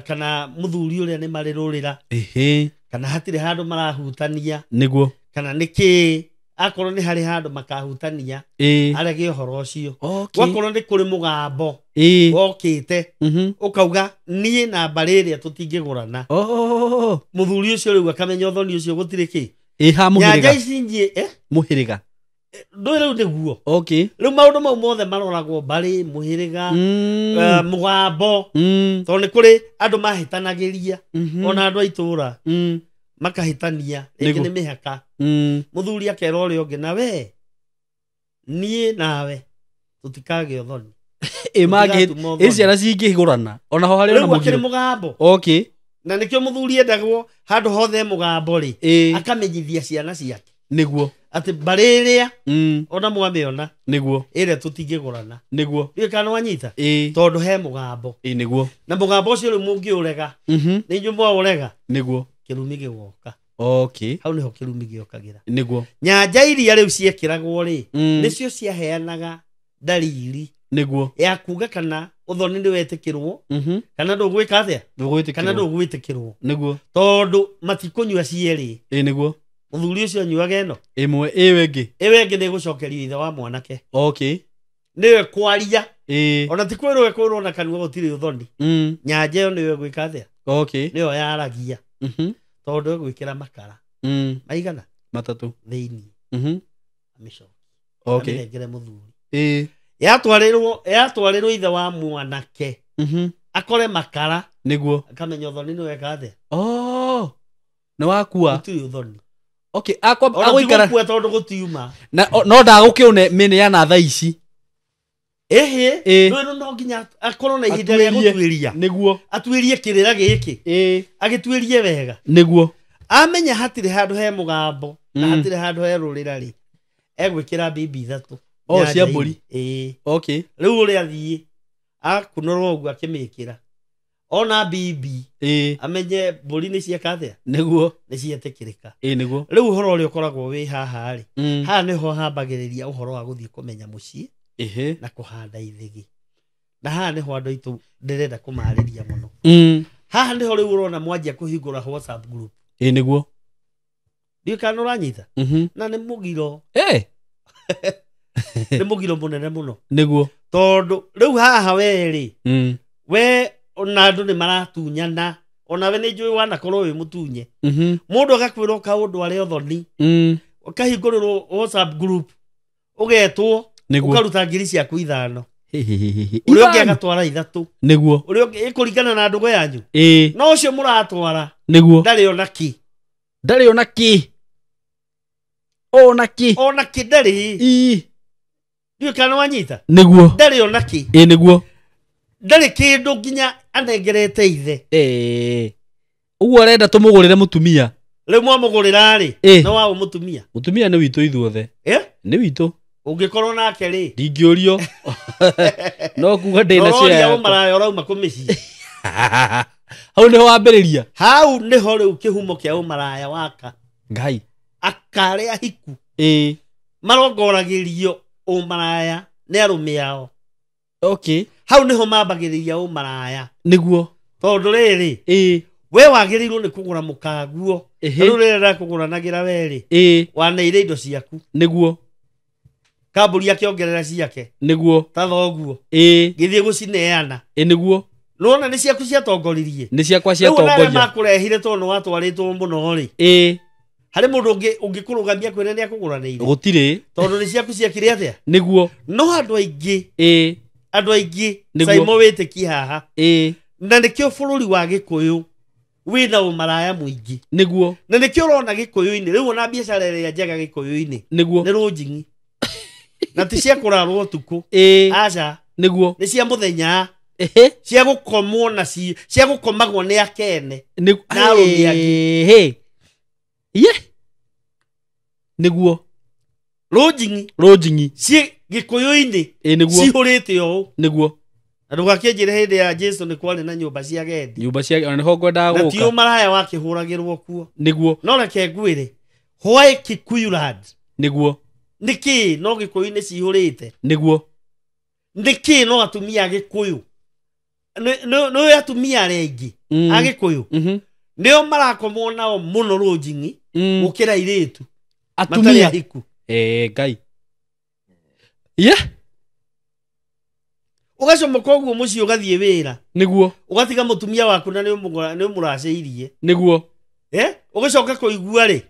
kana muthuri uria ni marirurira kana hatire handu marahutania niguo kana niki akorwo ni hari handu makahutania arege uhoro ucio wakorwo ni kuri mugambo wokite ukauga nie na mbariria tutingigurana muthuri ucio riu akamenya uthoni ucio gutire ki muhiriga icinjie muhiriga ndo riu niguo okay riu maundu mau mothe maroragwo mbari muhiriga mugambo tondu ni kuri andu mahitanagiria ona andu aitura makahitania ringi ni mihaka muthuri akera uria ungi na we nie nawe tutikage uthoni ciana cingihigurana ona ho hari ona mugiro mugambo okay na nikio muthuri endagwo handu hothe mugambo ri akamenyithia ciana ciake niguo ati mbariria ona mwamiona niguo ire tutingigurana niguo ri kana wanyita tondu he mugambo niguo na mugambo ucio ri mungiurega ni nyumba urega niguo kirumi gigoka okay hau niho kirumi giokagira niguo nyanja iria riu ciekiragwo ri nicio ciaheanaga dalili niguo ya kuga kana uthoni ni wetikirwo kana ndugwika atia kana ndugwitikirwo niguo tondu matikunyua cieri niguo muthuri ucio anyuaga eno imwe wengi ni gucokerio ithe wa mwanake okay niwe kwaria ona ti kwirwo kwirwo na kanua gutiri uthoni nyanja yo niwe gwika thia niyo yaragia tondu gwikira makara maigana matatu theini amisho ngere muthuri yatwarirwo ithe wa mwanake akore makara niguo akamenya uthoni niwe gwika thia na wakua gutiri uthoni agoikara kwa tondu gutiuma no ndagukione mini ya na thaa ici no nginya akorwo na ihinda rĩa gũtuĩria nĩguo atuĩrie kĩrĩra gĩkĩ agĩtuĩrie wega nĩguo amenya hatirĩ handũ he mũgambo na hatirĩ handũ he rũrĩra rĩ egwĩkĩra bibi ithatũ cia mbũri rĩu ũrĩa athiĩ akunũrwo ũguo akĩmĩkĩra ona bibi amenye mbũri nĩ cieka atĩa nĩguo nĩ cietĩkĩrĩka nĩguo rĩu ũhoro ũrĩa ũkoragwo wĩ haha rĩ haha nĩho hambagĩrĩria ũhoro wa gũthiĩ kũmenya mũciĩ na kuhanda ithigi na haha niho andu aitu ndirenda kumarĩria muno haha niho riu urona mwanjia kuhingura WhatsApp group niguo ndio kana uranyita na ni mugiro ni mugiro munene muno niguo tondu riu haha weri we ona andu ni maratunyana ona we ni njui wanakorwo wi mutunye mundu agakwira kaundu ari othoni ukahingurĩrwo WhatsApp group ugetwo ukaruta ngiri ciaku 5 uria ungi agatwara 3 niguo uria ungi ikuringana na ndugu yanyu no ucio muratwara niguo ndari ona ki ndari ndio kana wanyita niguo ndari ona ki niguo ndari kindu nginya anengerete ithe uguo arenda tumugurire mutumia riu mwamugurira ri no wa mutumia ni witu ithuothe ni witu ungikorwo nake ri ndingĩũrio no kuga ndĩna cia ya maraya ũrauma kũmĩci hau nĩho wambĩrĩria hau nĩho rĩu kĩhumo kĩa ũmaraya waka ngai akarĩa hiku marongoragĩrio ũmaraya nĩ arũme ao hau nĩho mambagĩrĩria ũmaraya nĩguo tondũ rĩrĩ we wagĩrĩirwo nĩ kũgũra mũkanguo rĩu rĩrĩa ndakũgũranagĩra werĩ waneire indo ciaku nĩguo kamburi akiongerera ciake niguo tathoguo githie gucineana niguo nona ni ciaku ciatongoririe ni ciakwa ciatongoria nona makurehire tono watwaritwo muno ri hari mundu ungikurugamia kwene ni akuguranĩire gutire tondu ni ciaku ciakire atia niguo no andu aingi saimo wĩtĩki haha na nikio bũrũri wa Gĩkũyũ wina ũmaraya mũingĩ niguo na nikio urona Gĩkũyũ-inĩ rĩu ona biacara ĩrĩa njega Gĩkũyũ-inĩ niguo nĩ rũnjingi na ti cia kurarwo utuku aca niguo ni cia muthenya cia gukomwo na cia gukomagwo ni akene na arũmi niguo rũnjingi ci Gĩkũyũ-inĩ cihũrĩte ũũ niguo na ndũgakĩnjĩre hĩndĩ ya Jesu nĩ kwarĩ na nyũmba cia gendi ona nĩho ngwendaga gũka na ti ũmaraya wakĩhũragĩrwo kuo niguo no reke ngwĩre why Kikuyu land niguo niki no Gĩkũyũ-inĩ cihũrĩte niguo niki no atumia Gĩkũyũ no atumia arengi a Gĩkũyũ nio marakomwo nao muno rũnjingi gũkĩra airĩtu atumia ngai ugacomoka ũguo mũciĩ ũgathiĩ wĩra niguo ũgatiga mũtumia waku na nĩ mũracĩirie niguo ũgĩcoka kũigua rĩ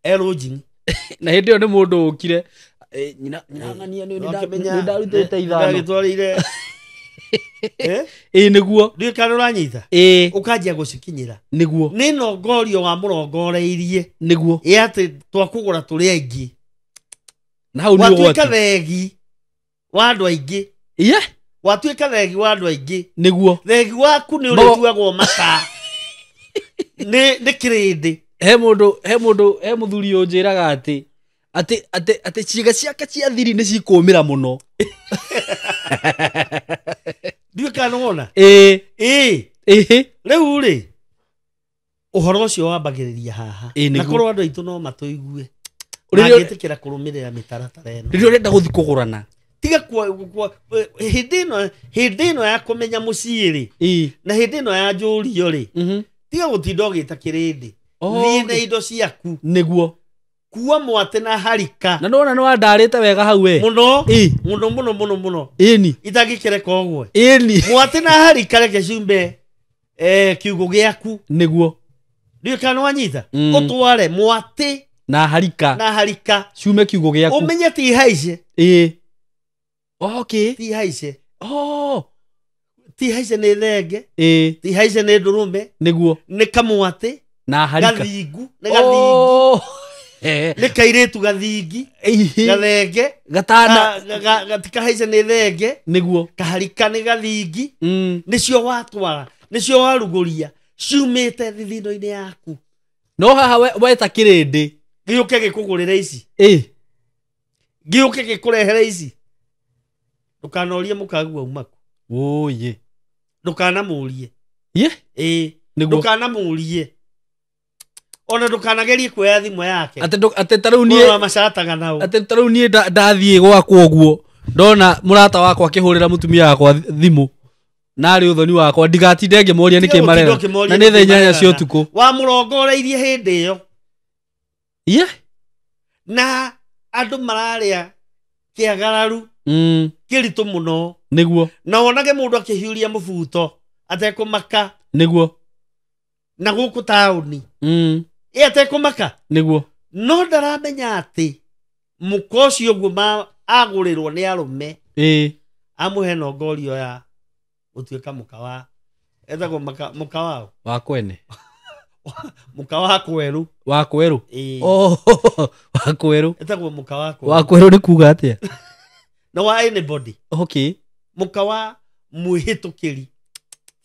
rũnjingi na hĩndĩ ĩyo nĩ mũndũ ũkire nyinang'ania nĩ ndarutĩte 5 ndagĩtwarĩire niguo ndiũ kana ũranyita ũkanjia gũcikinyĩra niguo nĩ nongorio wa mũrongoreirie niguo atĩ twakũgũra tũrĩ aingĩ na hau nĩ watuĩka thegi wa andũ aingĩ watuĩka thegi wa andũ aingĩ niguo thegi waku nĩ ũrĩtuagwo mata nĩ kĩrĩndĩ he mũthuri ũnjĩraga atĩ ciĩga ciake cia thiri nĩ cikũmĩra mũno ndiũ kana wona rĩu rĩ ũhoro ũcio wambagĩrĩria haha na korwo andũ aitũ no matũigue mangĩtĩkĩra kũrũmĩrĩra mĩtaratara ĩno rĩrĩa ũrenda gũthiĩ kũgũrana tiga hĩndĩ ĩno ya kũmenya mũciĩ rĩ na hĩndĩ ĩno ya njũrio rĩ tiga gũtinda ũgĩta kĩrĩndĩ thiĩ na indo ciaku nĩguo kuwa mwate na harika na ndona no andarite wega hau we muno muno ini itagikireka ogwe ini mwate na harika reke cumbe kiugo giaku niguo ndio kana wanyita utware mwate na harika ciume kiugo giaku umenye ti haice okay ti haice ti haice nĩ thenge ti haice nĩ ndurume niguo nĩ kamwate na harika gathingu nĩ gathingi nĩ kairĩtu gathingi gathenge gatana gatika haice nĩ thenge niguo kaharika nĩ gathingi nĩcio watwara nĩcio warugũria ciumĩte thithino-inĩ yaku no haha weta kĩrĩndĩ gĩũke gĩkũgũrĩre ici gĩũke gĩkũrehere ici ndũkanorie mũkagu aumaku ũyĩ ndũkanamũrie ndũkanamũrie ona ndũkanagerie kuoya thimũ yake atĩ tarĩu niĩ macataga nao atĩ tarĩu niĩ ndathiĩ gwakwa ũguo ndona mũrata wakwa akĩhũrĩra mũtumia wakwa thimũ narĩ ũthoni wakwa ndigatinde ngĩmoria nĩkĩ marera na nĩ thaa 8 cia ũtukũ wamũrongoreirie hĩndĩ ĩyo na andũ mararĩa kĩagararu kĩritũ mũno nĩguo na wonage mũndũ akĩhiũria mũbuto atekũmaka nĩguo na gũkũ taũni atekũmaka nĩguo no ndaramenya atĩ mũka ũcio ũguo agũrĩrwo nĩ arũme amũhe nongorio ya gũtuĩka mũka wa etagwo mũka wao wa kwene mũka wa kwerũ wa kwerũ wa kwerũ etagwo mũka wa kwerũ wa kwerũ nĩ kuga atĩa no wa anybody mũka wa mwĩhĩtũkĩri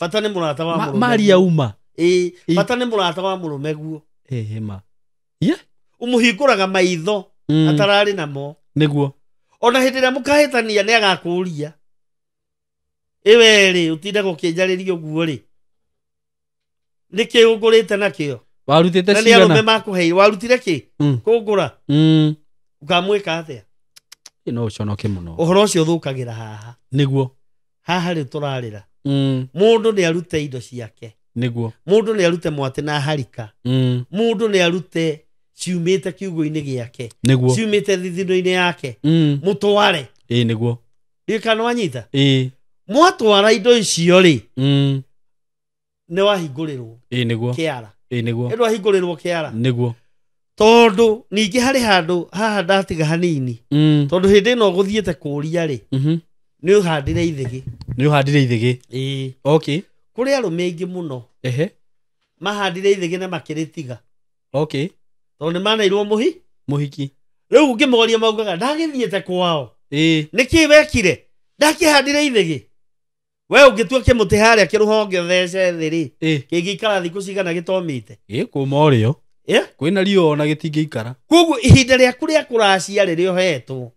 bata nĩ mũrata wa mũrũme Maria uma bata nĩ mũrata wa mũrũme guo ma ũmũhingũraga maitho atararĩ namo nĩguo ona hĩndĩ ĩrĩa mũkahĩtania nĩ agakũria ĩwe-rĩ ũtinde gũkĩnjarĩria ũguo rĩ nĩkĩ ũngũrĩte nakĩo warutĩte cigana na nĩ arũme makũheire warutire kĩ kũngũra ũkamwĩka atĩa no ũconoke mũno ũhoro ũcio ũthũkagĩra haha nĩguo haha rĩ tũrarĩra mũndũ nĩ arute indo ciake nĩguo mũndũ nĩ arute mwate na harika mũndũ nĩ arute ciumĩte kiugo-inĩ gĩake ciumĩte thithino-inĩ yake mũtware nĩguo ndikana wanyita mwatwara indo icio rĩ nĩ wahingũrĩrwo kĩara nĩ wahingũrĩrwo kĩara nĩguo tondũ ningĩ harĩ handũ haha ndatiga hanini tondũ hĩndĩ ĩno gũthiĩte kũria rĩ nĩ ũhandire ithĩgĩ kũrĩ arũme aingĩ mũno mahandire ithĩgĩ na makĩrĩtiga tondũ nĩ manairwo mũhiki rĩu ngĩmoria maugaga ndagĩthiĩte kwao nĩkĩ wekire ndakĩhandire ithĩgĩ we ũngĩtua kĩmũtĩ harĩa kĩrũhonge thece thĩ rĩ kĩngĩikara thikũ cigana gĩtomĩte kuma ũrĩo kwĩna riũa ona gĩtingĩikara koguo ihinda rĩaku rĩa kũracia rĩrĩa ũhetwo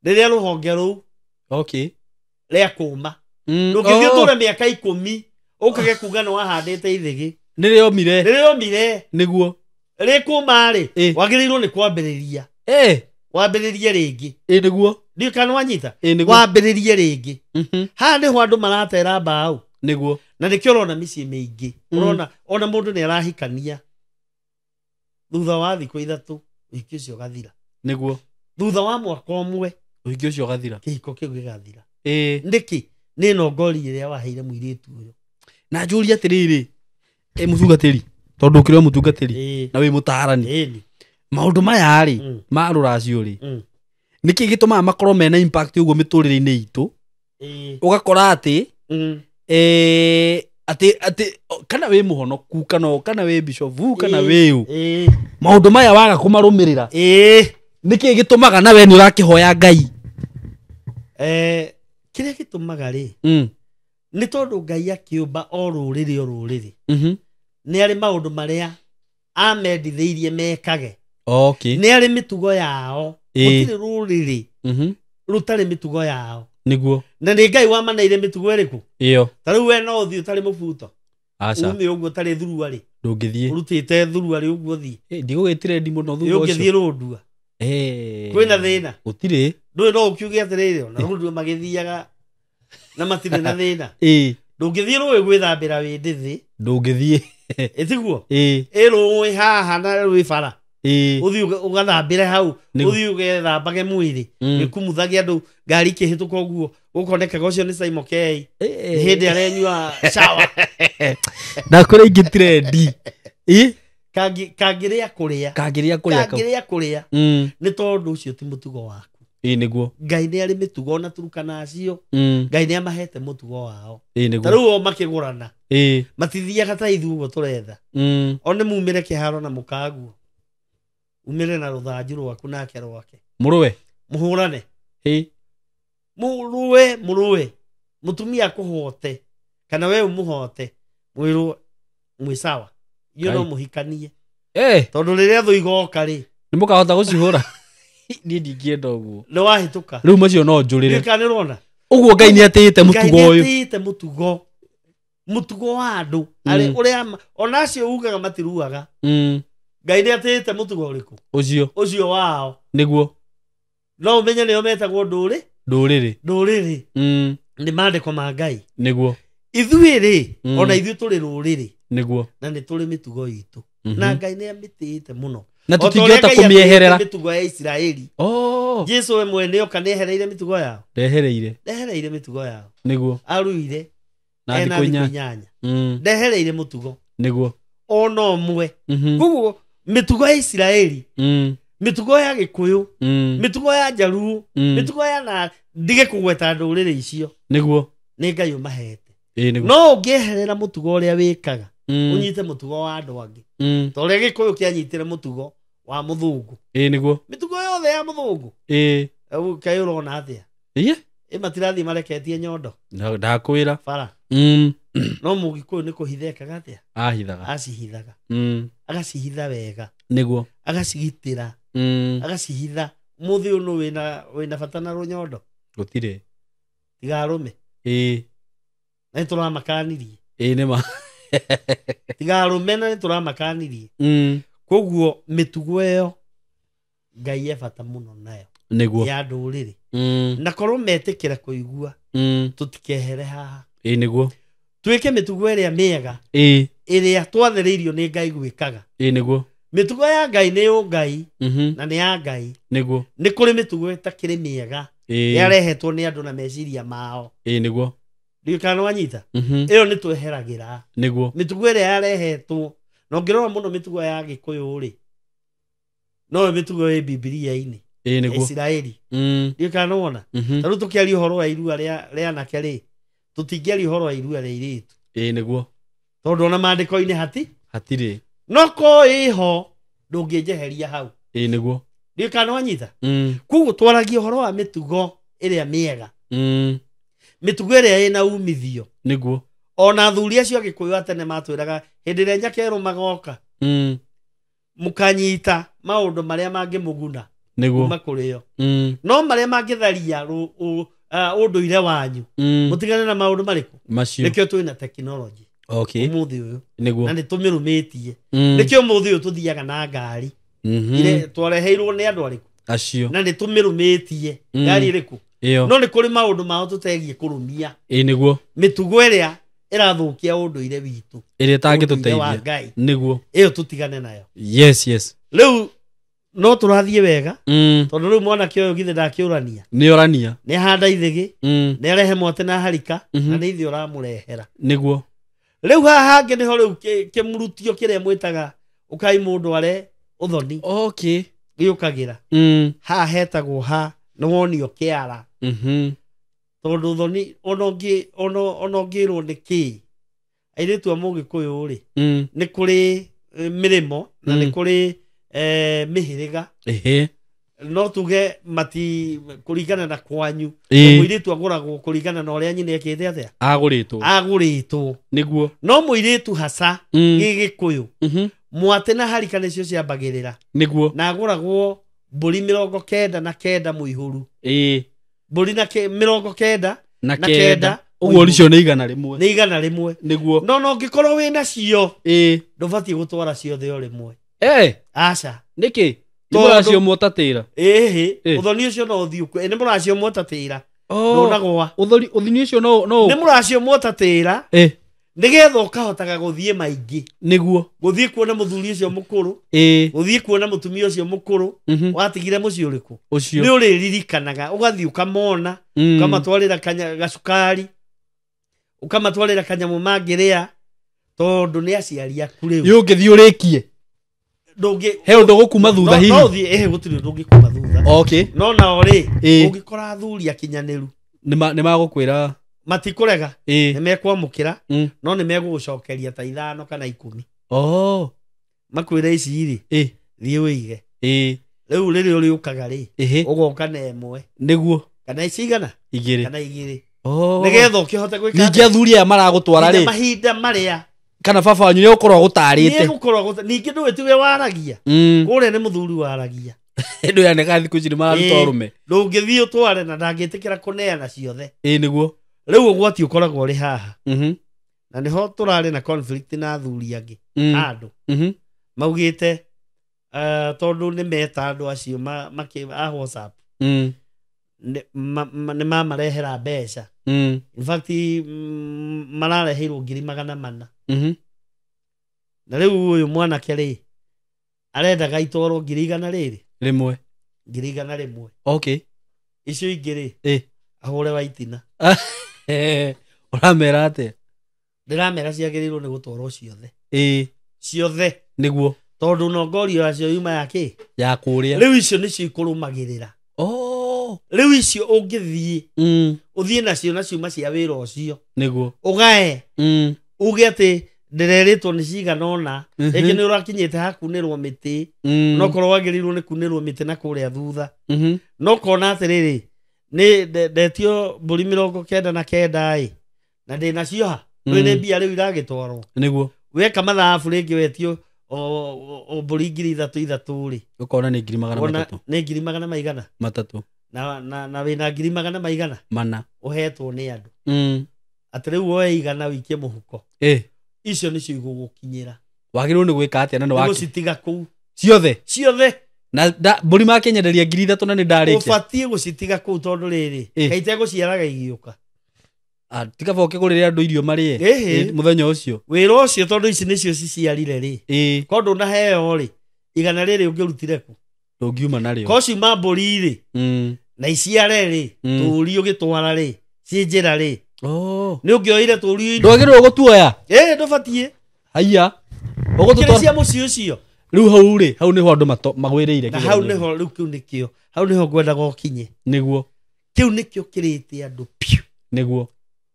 rĩrĩa rũhonge rũu rĩa kũma ndũngĩthiĩ ũtũre mĩaka 10 ũkage kuga nĩ wahandĩte ithĩgĩ rĩrĩomire nĩguo rĩkũma-rĩ wagĩrĩirwo nĩ kwambĩrĩria wambĩrĩrie rĩngĩ nĩguo ndikana wanyita wambĩrĩrie rĩngĩ haha nĩho andũ maratera mbaũ nĩguo na nĩkĩo ũrona mĩciĩ mĩingĩ ũrona ona mũndũ nĩ arahikania thutha wa thikũ 3 ũhiki ũcio ũgathira nĩguo thutha wa mwaka ũmwe ũhiki ũcio ũgathira kĩhiko kĩu gĩgathira nĩkĩ nĩ nongori ĩrĩa waheire mũirĩtu ũyũ na njũria atĩrĩrĩ mũtungatĩri tondũ ũkĩrĩ mũtungatĩri na wĩ mũtaarani maũndũ maya-rĩ ma rũracio-rĩ nĩkĩ gĩtũmaga makorwo mena impact ũguo mĩtũrĩre-inĩ itũ ũgakora atĩ atĩ kana wĩ mũhonoku kana wĩ bishofu kana wĩ ũ maũndũ maya waga kũmarũmĩrĩra nĩkĩ gĩtũmaga na we nĩ ũrakĩhoya Ngai kĩrĩa gĩtũmaga-rĩ nĩ tondũ Ngai akĩũmba o rũrĩrĩ nĩ arĩ maũndũ marĩa amendithĩirie mekage nĩ arĩ mĩtugo yao gũtirĩ rũrĩrĩ rũtarĩ mĩtugo yao nĩguo na nĩ Ngai wamaneire mĩtugo ĩrĩkũ ta rĩu we no ũthiĩ ũtarĩ mũbuto ume ũguo ũtarĩ thurua-rĩ ndũngĩthiĩ ũrutĩte thurua-rĩ ũguo ũthiĩ ndigũgĩtire ndi mũno thutha ũcio ũngĩthiĩ rũndua kwĩna thĩna gũtirĩ ndũĩ no ũkiuge atĩrĩrĩ ona rũndua magĩthiaga na matirĩ na thĩna ndũngĩthiĩ rũĩ gwĩthambĩra wĩ ndĩthĩ ndũngĩthiĩ tiguo rũĩ haha na rwĩ bara uthi ugathambire hau uthi ugethambage mwiri nikumuthagia andu ngari kihituka uguo ukonekaga ucio ni Simon K hindi arenyua shower na kure ingitrendi kangiria kuria ni tondu ucio ti mutugo waku niguo Ngai ni ari mitugo na Turukana acio Ngai ni amahete mutugo wao taruo makigurana matithiaga ta ithuo turetha one mumire kiharo na mukaguo umire na ruthanju rwaku nake rwake muruwe muhurane muruwe mutumia kuhote kana we umuhote mwirwo mwisawa iyo no muhikanie tondu riria thu igoka ri nimukahota gucihura ni ndingienda uguo no wahituka riu macio no njurire kanirona uguo Ngai ni atite mutugo uyu atite mutugo wa andu ari uria onacio ugaga matiruaga Ngai ni atite mutugo uriku ucio wao niguo no umenye ni ometagwo nduriri ni mandiko ma Ngai niguo ithuiri ona ithu turi ruriri niguo na ni turi mitugo itu na Ngai ni amitite muno na tutingihota kumieherera mitugo ya Israeli Jesu we mwene okanehereire mitugo yao ndehereire mitugo yao niguo aruire na ndiko inyanya ndehereire mutugo niguo ona omwe kuguo mitugo ya Israeli mitugo ya Gikuyu mitugo ya Jaruo mitugo ya na ndige kugweta ndurire icio niguo ni Ngai umahete no ungeherera mutugo uria wikaga unyite mutugo wa andu angi tore Gikuyu kianyitire mutugo wa muthungu niguo mitugo yothe ya muthungu kai urona atia matirathi mareketie nyondo ndakwira bara no Mugikuyu ni kuhithekaga atia acihithaga agacihitha wega niguo agacigitira agacihitha muthi unu wina bata na runyondo gutire tigarume na turamakanirie nima tigarume na turamakanirie koguo mitugo iyo Ngai ebata muno nayo niguo ya nduriri na korwo metikira kuigua tutikehere haha niguo twike mitugo iria miega iria twatheririo ni Ngai gwikaga niguo mitugo ya Ngai ni Ngai na ni ya Ngai niguo ni kuri mitugo itakiri miega yarehetwo ni andu na meciria mao niguo ndikana wanyita iyo ni tweheragira niguo mitugo iria yarehetwo no ngirora muno mitugo ya Gikuyu ri no mitugo ya Biblia-ini niguo Israeli ndikana wona taru tukiaria uhoro wa irua ria nake ri tutingiaria uhoro wa irua ria iritu niguo tondu ona mandiko-ini hatiri no ko iho ndungijeheria hau niguo ndikana wanyita kugu twaragia uhoro wa mitugo iria miega mitugo iria ina umithio niguo ona thuri acio Gikuyu atene matwiraga hindi ria nyakeru magoka mukanyita maundu maria mangimuguna niguo makurio no maria mangitharia unduire wanyu mutigane na maundu mariku macio nikio twina technology umuthi uyu niguo na nitumirumitie nikio umuthi uyu tuthiaga na ngari ire twareheirwo ni andu ariku acio na nitumirumitie ngari iriku no ni kuri maundu mao tutegie kurumia niguo mitugo iria irathukia unduire witu iria tangituteithia niguo iyo tutigane nayo yes riu no turathie wega tondu riu mwana kioyo githe ndakiurania ni handa ithigi ni arehe mwote na harika na ni ithi uramurehera niguo riu haha nge niho riu kimurutio kiria mwitaga ukai mundu are uthoni giukagira ha hetagwo ha nwonio kiara tondu thoni onongirwo ni ki airetu Mugikuyu ri ni kuri mirimo na ni kuri mihiriga no tuge mati kuringana na kwanyu muiritu aguragwo kuringana na uria nyine ekite atia aguritwo niguo no muiritu hasa Gikuyu mwate na harika nicio ciambagirira niguo na aguragwo mburi 99 muihuru mburi na 99 uguo ricio ni igana rimwe niguo no ngikorwo wina cio ndubati gutwara ciothe o rimwe aca niki muracio mutatira uthoni ucio no uthiu ni muracio mutatira ndonagwa uthoni ucio no ni muracio mutatira nigetha ukahotaga guthie maingi niguo guthie kuona muthuri ucio mukuru guthie kuona mutumia ucio mukuru watigire muci uriku ucio ni uriririkanaga ugathie ukamona ukamatwarira gacukari ukamatwarira kanyamu mangiria tondu ni aciari aku riu yungithie urikie ndungi he undu gukuma thutha hihi no thie gutiri ndungi kuma thutha okay no na ri ungikora thuri akinyaniru ni magukwira matikurega ni mekwamukira no ni megugucokeria ta 5 kana 10 makwira ici ri thie wige riu riri uriukaga ri ugoka na emwe niguo kana icigana igiri kana igiri nigetha ukihote gwika ningi athuri aya maragutwara ri mahinda maria kana baba wanyu ni ukorwo gutarite ni gukorwo ningi ndu tiwe waragia kure ni muthuri waragia ndu ya nega thiku ici ni mararuta urume ndungithie utware na ndangitikira kuneana ciothe niguo riu ugwati ukoragwo ri haha na niho turari na conflict na athuri angi andu maugite tondu ni meta andu acio maki a WhatsApp ni mamarehera mbeca in fact mararehirwo 400 na riu uyu mwanake ri arendaga itwarwo 100 riri rimwe 100 okay icio ingi ri ahure wa itina uramera ate ndiramera ciagĩrĩirwo nĩ gũtwarwo ciothe ciothe niguo tondu nongorio acio yuma yake ya kũrĩa rĩu icio nĩcio ikũrũmagĩrĩra rĩu icio ũngĩthiĩ ũthiĩ nacio na ciuma cia wĩra ũcio niguo ũgae uge atĩ ndĩrerĩtwo nĩ cigana ũna rĩngĩ nĩ ũrakinyĩte hakunĩrwo mĩtĩ no korwo wagĩrĩirwo nĩ kunĩrwo mĩtĩ na kũrĩa thutha no kona atĩrĩrĩ nĩ ndetio mbũri 99 na ndĩna cioha nĩ mbia rĩu iragĩtwarwo niguo weka mathabu rĩngĩ wetio mbũri 3,000 rĩ ũkona nĩ 300 nĩ 300 maigana matatũ na wĩna 300 maigana mana ũhetwo nĩ andũ atĩ rĩu woe igana wikie mũhuko icio nĩcio igũgũkinyĩra wagĩrĩirwo nĩ gwĩka atĩa na nĩ gũcitiga kũu ciothe na mbũri makenyenderia 3,000 na nĩ ndarĩte ũbatiĩ gũcitiga kũu tondu rĩrĩ kaite gũciaraga igĩũka tiga boke kũrĩrĩa andũ irio marĩe mũthenya ũcio wĩra ũcio tondu ici nĩcio ciciarire rĩ kondu na heo rĩ igana rĩrĩ ũngĩrutire ku ndũngiuma narĩo kocima mbũri rĩ na iciare rĩ tũri ũgĩtwara rĩ ciĩ njĩra rĩ nĩ ũngĩoire tũri ndwagĩrĩirwo gũtuoya ndũbatiĩ haiya ũgũtũtwara cia mũciĩ ũcio rĩu hau rĩ hau nĩho andũ magwĩrĩire na hau nĩho rĩu kĩu nĩkĩo hau nĩho ngwendaga ũkinye nĩguo kĩu nĩkĩo kĩrĩte andũ piũ nĩguo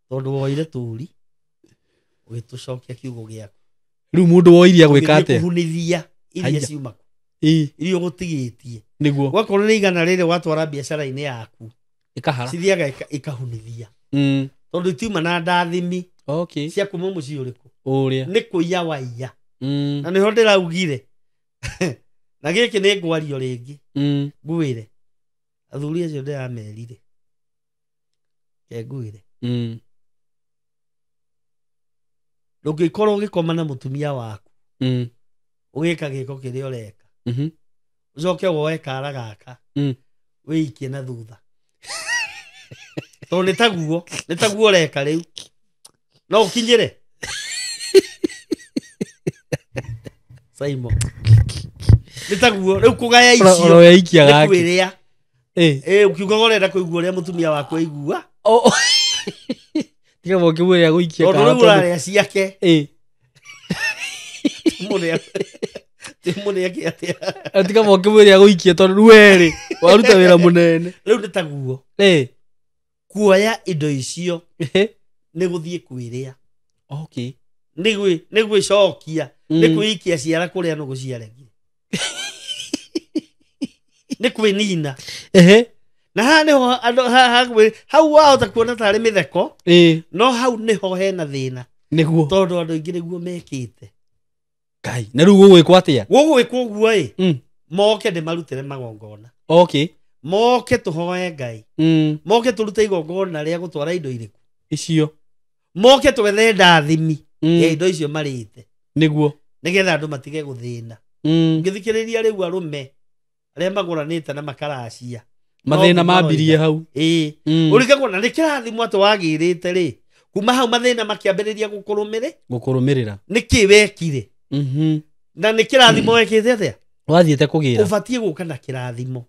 tondu woire tũri ũgĩtũcokia kiugo gĩaku rĩu mũndũ woirie gwĩka atĩa kũhunithia iria ciuma ku iria ũgũtigĩtie nĩguo wakorwo nĩ igana rĩrĩ watwara biacara-inĩ yaku ikahara cithiaga ikahunithia tondu itiuma na ndathimi cia kuma mũciĩ ũrĩkũ ũrĩa nĩ kũiya waiya na nĩho ndĩraugire na gĩkĩ nĩ ngwario rĩngĩ ngwĩre athuri acio ndĩramerire ngwĩre ndũngĩkorwo ũgĩkoma na mũtumia waku ũgĩka gĩko kĩrĩa ũreka ũcoke woe kara gaka wĩikie na thutha tondũ nĩ taguo ũreka rĩu no ũkinyĩre Simon nĩ taguo rĩu kũgaya icio nĩ kwĩrĩa ũkiugaga ũrenda kũigua ũrĩa mũtumia waku aigua tiga boke mwĩrĩa gũikia kara tondũ ũrarĩa ciake mũrĩa kĩatĩa tiga boke mwĩrĩa gũikia tondũ rũerĩ waruta wĩra mũnene rĩu nĩ taguo kuoya indo icio nĩ gũthiĩ kwĩrĩa nĩ gwĩcokia nĩ kwĩikia ciara kũrĩa nũgũ ciaregire nĩ kwĩnina na haha nĩho hau wahota kuona tarĩ mĩtheko no hau nĩho hena thĩna nĩguo tondũ andũ aingĩ nĩguo mekĩte Ngai na rĩu gũgwĩkwo atĩa gũgwĩkwo ũguo moke ndĩmarutĩre magongona moke tũhoe Ngai moke tũrute igongona rĩa gũtwara indo irĩkũ icio moke twethe ndathimi ya indo icio marĩte nĩguo nĩgetha andũ matige gũthĩna ngĩthikĩrĩria rĩu arũme arĩa magũranĩte na makaracia mathĩna mambirie hau ũrigagwo na nĩ kĩrathimo atĩ wagĩrĩte rĩ kuma hau mathina makiambiriria gukurumirira niki wekire na nĩ kĩrathimo wekĩte atĩa wathiĩte kũgĩra ũbatiĩ gũka na kĩrathimo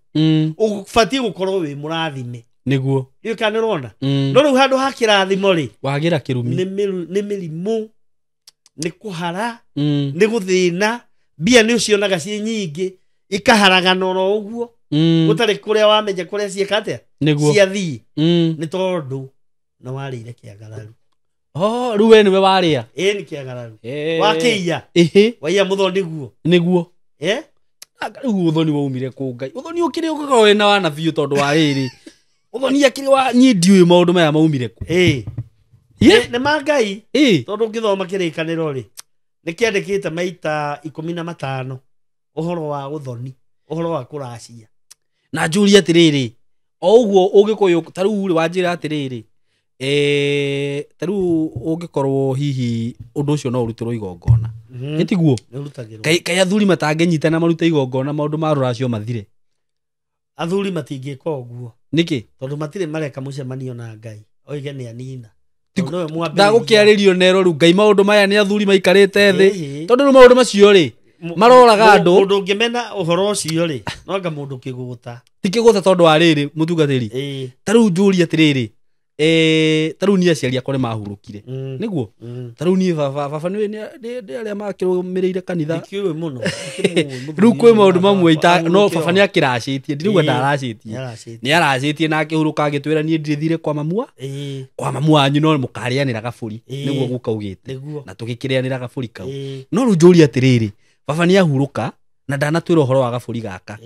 ũbatiĩ gũkorwo wĩ mũrathime nĩguo nĩ kana ũrona no rĩu handũ ha kĩrathimo rĩ wagĩra kĩrumi nĩ mĩrimũ nĩ kũhara nĩ gũthĩna mbia nĩ ũcionaga ciĩ nyingĩ ikaharagana oro ũguo gũtarĩ kũrĩa wamenya kũrĩa ciĩka atĩa ciathiĩ nĩ tondũ nĩ warĩire kĩagararu rĩu we nĩwe warĩa nĩ kĩagararu wakĩiya waiya mũthoni guo nĩguo rĩu ũthoni waumire kũ Ngai ũthoni ũkĩrĩ ũgakorwo wĩna wana biũ tondũ wa rĩrĩ ũthoni akĩrĩ wa niĩ ndiũĩ maũndũ maya maumire kũ nĩ ma Ngai tondũ ũngĩthoma kĩrĩkanĩro rĩ nĩ kĩandĩkĩte maita 15 ũhoro wa ũthoni ũhoro wa kũracia na njũria atĩrĩrĩ o ũguo ũngĩkũyũ ta rĩu wanjĩra atĩrĩrĩ ta rĩu ũngĩkorwo hihi ũndũ ũcio no ũrutĩrwo igongona ĩtiguo kaĩ athuri matangĩnyitana marute igongona maũndũ ma rũracio mathire athuri matingĩka ũguo nĩkĩ tondũ matirĩ mareka mũcemanio na Ngai oige nĩ anina ndagũkĩarĩrio nero rĩu Ngai maũndũ maya nĩ athuri maikarĩte thĩ tondũ rĩu maũndũ macio rĩ maroraga andũ mũndũ ũngĩmena ũhoro ũcio rĩ no anga mũndũ kĩgũta ti kĩgũta tondũ wa rĩrĩ mũtungatĩri ta rĩu njũria atĩrĩrĩ ta rĩu niĩ aciari akwa nĩmahurũkire nĩguo ta rĩu niĩ baba nĩ arĩa makĩrũmĩrĩire kanitha rĩu kwĩ maũndũ mamwe no baba nĩ akĩracĩtie ndirauga ndaracĩtie nĩ aracĩtie na akĩhurũka agĩtwĩra niĩ ndĩthire kwa mamu wanyu no mũkarĩanĩra gabũri nĩguo gũkaugĩte na tũgĩkĩrĩanĩra gabũri kau no rĩu njũria atĩrĩrĩ baba nĩ ahurũka na ndanatwĩra ũhoro wa gabũri gaka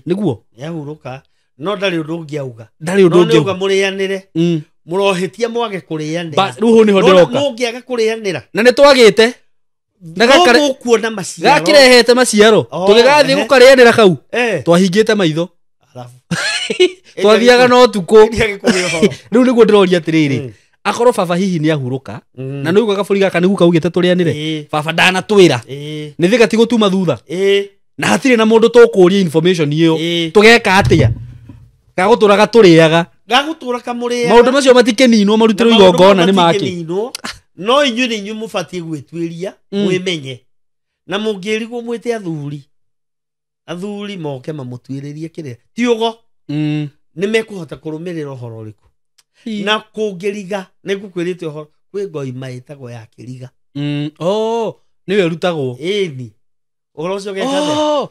nĩguo nĩ ahurũka no ndarĩ ũndũ ũngĩauga ndarĩ ũndũ ũngĩauga mũrĩanĩre mũrohĩtia mwage kũrĩanĩra rĩu nĩho ndĩroka mũngĩaga kũrĩanĩra na nĩ twagĩte na gũkuona maciaro gakĩrehete maciaro tũgĩgathiĩ gũkarĩanĩra kau twahingĩte maitho twathiaga no tukũ rĩu nĩguo ndĩroria atĩrĩrĩ akorwo baba hihi nĩ ahurũka na nĩuga gabũri gaka nĩguo kaugĩte tũrĩanĩre baba ndanatwĩra nĩ thĩ gati gũtuma thutha na hatirĩ na mũndũ tũkũria information ĩyo tũgeka atĩa gagũtũraga tũrĩaga gagũtũra kamũrĩa maũndũ macio matikĩninwo marutĩrwo igongona nĩ makĩ no inyuĩ nĩ inyuĩ mũbatiĩ gwĩtuĩria mwĩmenye na mũngĩrigwo mwĩte athuri moke mamũtuĩrĩrie kĩrĩa ti ũgo nĩ mekũhota kũrũmĩrĩra ũhoro ũrĩkũ na kũngĩriga nĩ ngũkwĩrĩte ũhoro kwĩ ngoima ĩtagwo ya kĩriga nĩwe ĩrutagwo ĩni ũhoro ũcio geka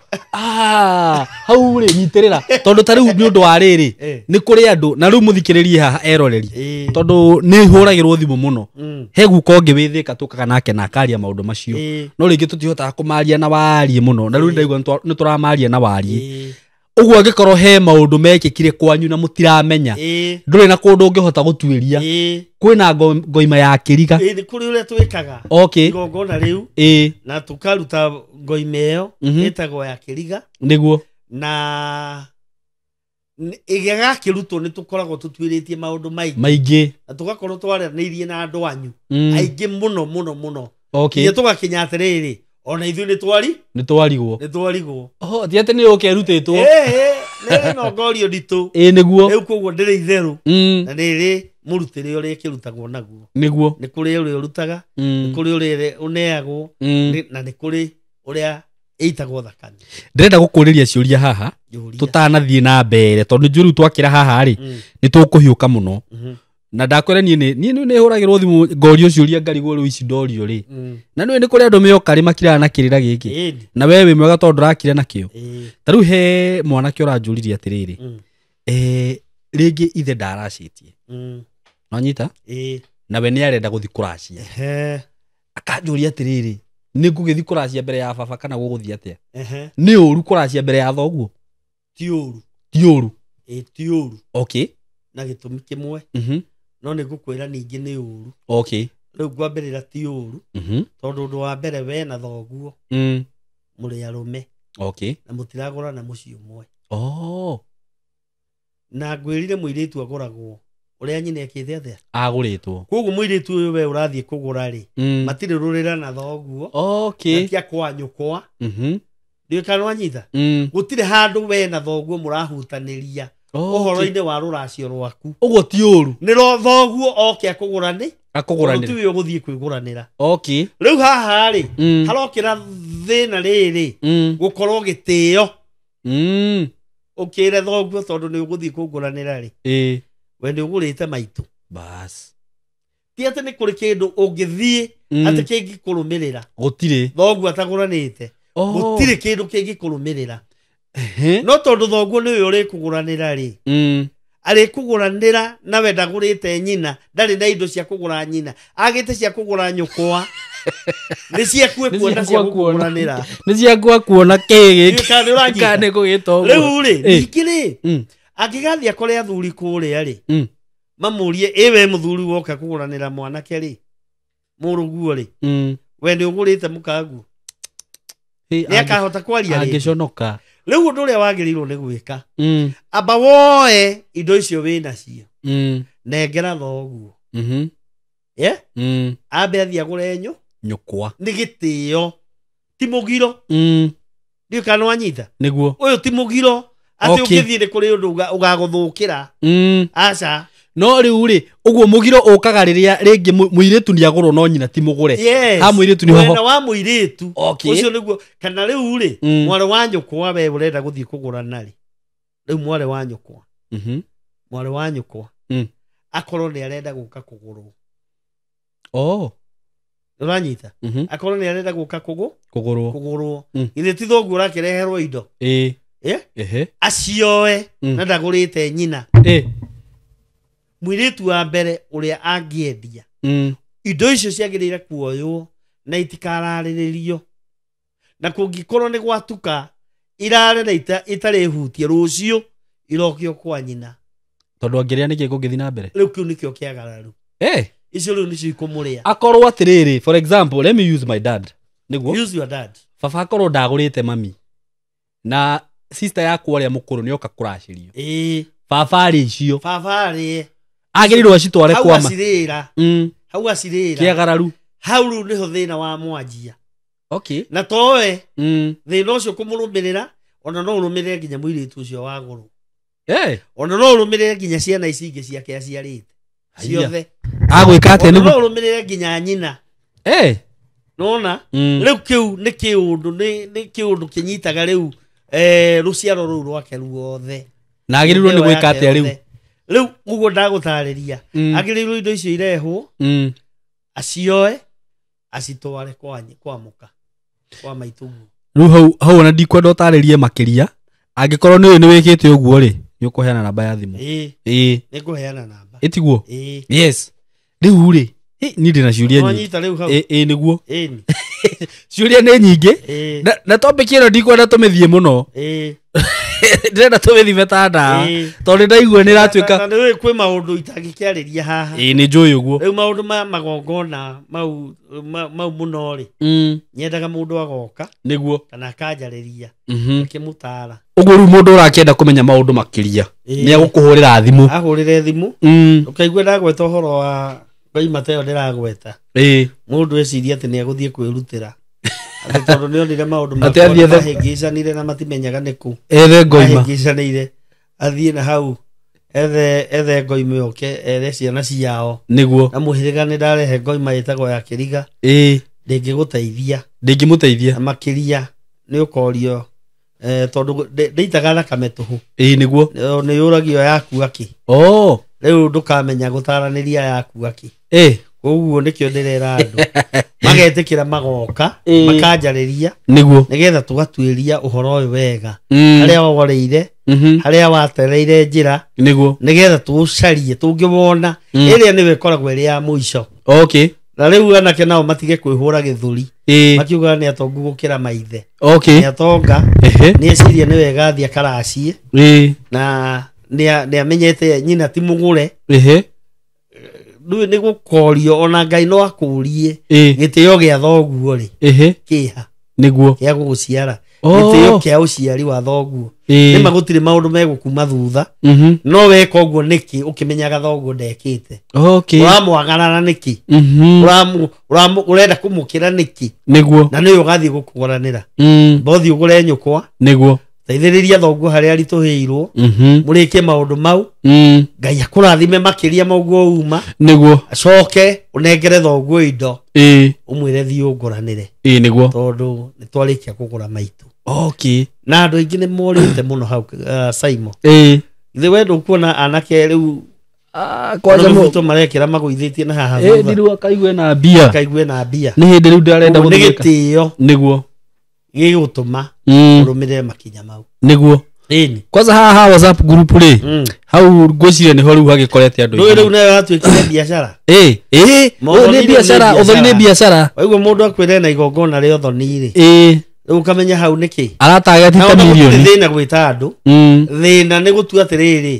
hau rĩ nyitĩrĩra tondũ ta rĩu nĩ ũndũ wa rĩrĩ nĩ kũrĩ andũ na rĩu mũthikĩrĩrie haha eroreri tondũ nĩ hũragĩrwo thimũ mũno he guka ũngĩ wĩthĩka tũkaga nake na akaria maũndũ macio no rĩngĩ tũtihotaga kũmaria na warie mũno na rĩu ndaigua nĩ tũramaria na warie ũguo angĩkorwo he maũndũ mekĩkire kwanyu na mũtiramenya ndũrĩ na kũndũ ũngĩhota gũtuĩria kwĩna ngoima ya kĩriga nĩ kũrĩ ũrĩa twĩkaga igongona rĩu na tũkaruta ngoima ĩyo ĩtagwo ya kĩriga nĩguo na ĩgĩgakĩrutwo nĩ tũkoragwo tũtuĩrĩtie maũndũ maingĩ na tũgakorwo twaranĩirie na andũ anyu aingĩ mũno nginya tũgakinya atĩrĩrĩ ona ithuĩ nĩ twarigwo ti atĩ nĩ ũkĩrutĩtwo nĩ nongorio nditũ nĩguo rĩu koguo ndĩrĩ itherũ na nĩrĩ mũrutĩre ũrĩa kĩrutagwo naguo nĩguo nĩ kũrĩ ũrĩa ũrutaga nĩ kũrĩ ũrĩa ũneagwo na nĩ kũrĩ ũrĩa ĩitagwo thakame ndĩrenda gũkũrĩria ciũria haha tũtanathiĩ na mbere tondũ njũĩ rĩu twakĩra haha rĩ nĩ tũkũhiũka mũno na ndakwĩra niĩ nĩ hũragĩrwo thimũ ngorio ciũria ngarigwo rĩu ici ndorio rĩ na nĩ kũrĩ andũ meoka rĩ makiraga na kĩrĩra gĩkĩ na we wĩ mwega tondũ ndũrakire nakĩo ta rĩu he mwanake ũranjũririe atĩrĩrĩ rĩngĩ ithe ndaracĩtie no nyita na we nĩ arenda gũthiĩ kũracia akanjũria atĩrĩrĩ nĩ ngũgĩthiĩ kũracia mbere ya baba kana gũgũthiĩ atĩa nĩ ũru kũracia mbere ya thoguo ti ũru okay na gĩtũmi kĩmwe no nĩ ngũkwĩra ningĩ nĩ ũru rĩu ngwambĩrĩra ti ũru tondũ ũndũ wa mbere we na thoguo mũrĩ arũme na mũtiragũra na mũciĩ ũmwe na ngwĩrire mũirĩtu agũragwo ũrĩa nyina ekĩte atĩa agũrĩtwo koguo mũirĩtu ũyũ we ũrathiĩ kũgũra rĩ matirĩ rũrĩra na thoguo na tia kwa nyũkwa ndiũĩ kana wanyita gũtirĩ handũ we na thoguo mũrahutanĩria ũhoro-inĩ wa rũracio rwaku ũguo ti ũru nĩ thoguo oke akũgũra nĩ akuguranira tiwe uguthie kwiguranira okay riu haha ri harokira thina riri gukorwo gitio ukire thoguo tondu ni uguthie kuguranira ri we ni ugurite maitu bas ti ati ni kuri kindu ungithie ati kingikurumirira gutire thoguo ataguranite gutire kindu kingikurumirira no tondu thoguo niwe uri kuguranira ri ari kuguranira na we ndagurite nyina ndari na indo cia kugura nyina agite cia kugura nyukwa ni cia kuona cia kuguranira ni cia kuona kigi kane kugito riu ri ikiri agigathi akore athuri kuria ri mamurie ewe muthuri woka kuguranira mwanake ri muruguo ri we ni ugurite mukagu ni akahota kwaria ri agiconoka riu undu uria wagirirwo ni gwika amba woe indo icio wina cio nengera thoguo ambe athie agure nyukwa ni gitio ti mugiro ndio kana wanyita niguo uyu ti mugiro ati ukithie ni kuri undu ugaguthukira aca no riu ri uguo mugiro ukaga riria ringi muiritu ni agurwo no nyina ti mugure ha muiritu ni ho wa muiritu ucio niguo kana riu ri mware wa nyukwa we urenda guthie kugurana ri riu mware wa nyukwa mware wa nyukwa akorwo ni arenda guka kugurwo uranyita akorwo ni arenda guka kugurwo ithe ti thoguo rakireherwo indo acioe na ndagurite nyina mwiritu wa mbere uria angiendia indo icio ciagirire kuoywo na itikarariririo na kungikorwo ni gwatuka irare na itari hutie rucio irokio kwa nyina tondu angiria niki kungithi na mbere riu kiu nikio kiagararu icio riu nicio ikumuria akorwo atiriri for example let me use my dad niguo use your dad baba akorwo ndagurite mami na sister yakwa uria mukuru nioka kuracirio baba ari icio baba ari agirirwo acitware kwa ma hau acirira kiagararu hau riu niho thina wa mwanjia okay na toe thina ucio kumurumirira ona no urumirire nginya muiritu ucio wa guru ona no urumirire nginya ciana ici ingi ciake aciarite ciothe agwika ate no urumirire nginya nyina nona riu kiu ni kiundu kinyitaga riu ruciaro ruu rwake ruothe na agirirwo ni gwika ate riu uguo ndagutariria agirirwo indo icio irehwo acioe acitware kwa muka kwa maitugu riu hau ona ndikwenda utaririe makiria angikorwo ni wikite uguo ri ni ukuheana namba ya thimu ni kuheana namba itiguo yes riu ri ni ndina ciuria nyingi niguo ciuria ni nyingi na topic ino ndikwenda tumithie muno ndĩrenda tũmĩthime ta ndawa tondũ ndaigua nĩ ĩratuĩka na nĩ kwĩ maũndũ itangĩkĩarĩria haha nĩ njũĩ ũguo rĩu maũndũ ma magongona mau mũno rĩ nyendaga mũndũ agoka nĩguo kana akanjarĩria akĩmũtara ũguo rĩu mũndũ ũrakĩenda kũmenya maũndũ makĩria nĩ agũkũhũrĩra thimũ ahũrĩre thimũ ũkaigua ndagweta ũhoro wa ngoima ĩyo ndĩragweta mũndũ eciria atĩ nĩ agũthiĩ kwĩrutĩra tondu ni onire maundu mahĩngĩcanire na matimenyaga nĩkũ ethe ngoima mahĩngĩcanĩire athiĩ na hau ethe ngoima yoke ere ciana ciao nĩguo na mũhĩrĩga nĩ ndarehe ngoima ĩtagwo ya Kĩriga ndĩngĩgũteithia makĩria nĩ ũkorio tondu ndĩitaga thakame tũhũ nĩguo nĩ yũragio yaku aki rĩu ndũkamenya gũtaranĩria yaku aki koguo nĩkĩo ndĩrera andũ magetĩkĩra magoka makanjarĩria nĩgetha tũgatuĩria ũhoro ũyũ wega harĩa woreire harĩa watereire njĩra nĩgetha tũcarie tũngĩwona ĩrĩa nĩwe ĩkoragwo ĩrĩ ya mũico na rĩu anake nao matige kwĩhũra gĩthũri makiuga nĩ atongu gũkĩra maithe nĩ atonga nĩ eciria nĩ wega athiĩ akaracie na nĩ amenyete nyina ti mũgũre nĩ gũkorio ona Ngai no akũrie gĩtĩo gĩa thoguo rĩ kĩha nĩguo gĩa gũgũciara gĩtĩo kĩa ũciari wa thoguo nĩ magũtirĩ maũndũ megũkuma thutha no weka ũguo nĩkĩ ũkĩmenyaga thoguo ndekĩte ũramwagarara nĩkĩ ũrenda kũmũkĩra nĩkĩ nĩguo na nĩwe ũgathiĩ gũkũgũranĩra bothi ũgũre nyũkwa nĩguo teithĩrĩria thoguo harĩa ritũhĩirwo mũrĩkie maũndũ mau Ngai akũrathime makĩria maũguo uma nĩguo acoke ũnengere thoguo indo ũmwĩre thiĩ ũngũranĩre nĩguo tondũ nĩ twarĩkia kũgũra maitũ okay na andũ aingĩ nĩ morĩte mũno hau Simon ithe wendo kuona anake rĩu kwaja mũto marekĩra magũithĩtie na haha ndirua kaigue na mbia nĩ hĩndĩ rĩu ndarenda gũthĩka nĩ gĩtĩo nĩguo gĩgũtũma ũrũmĩrĩre makinya mau nĩguo kwanza haha WhatsApp group rĩ hau ngwĩciria nĩho rĩu hagĩkorete andũ rĩu nayo hatuĩkire biacara nĩ biacara ũthoni nĩ biacara waigua mũndũ akwĩre na igongona rĩa ũthoni rĩ rĩu ũkamenya hau nĩkĩ aratagĩte milioni thĩna gwĩta andũ thĩna nĩ gũtua atĩrĩrĩ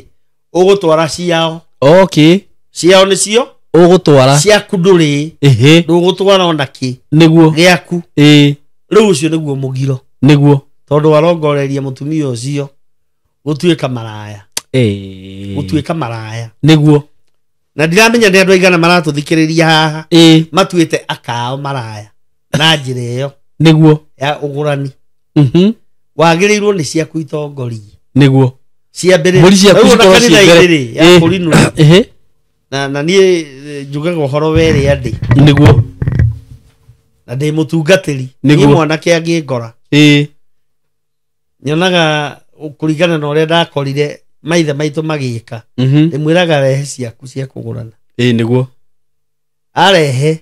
ũgũtwara ciao ciao nĩcio ũgũtwara ciaku ndũrĩ ndũgũtwara ona kĩ nĩguo gĩaku rĩu ũcio nĩguo mũgiro nĩguo tondũ warongoreria mũtumia ũcio gũtuĩka maraya nĩguo na ndiramenya nĩ andũ aigana maratũthikĩrĩria haha matuĩte akao maraya na njĩra ĩyo nĩguo ya ũgũrani wagĩrĩirwo nĩ ciaku itongoria nĩguo ciambĩrĩria ya kũrinũra na niĩ njugaga ũhoro werĩ andĩ nĩguo na ndĩ mũtungatĩri niĩ mwanake angĩngora nyonaga kũringana na ũrĩa ndakorire maithe maitũ magĩka ndĩmwĩraga rehe ciaku cia kũgũrana nĩguo arehe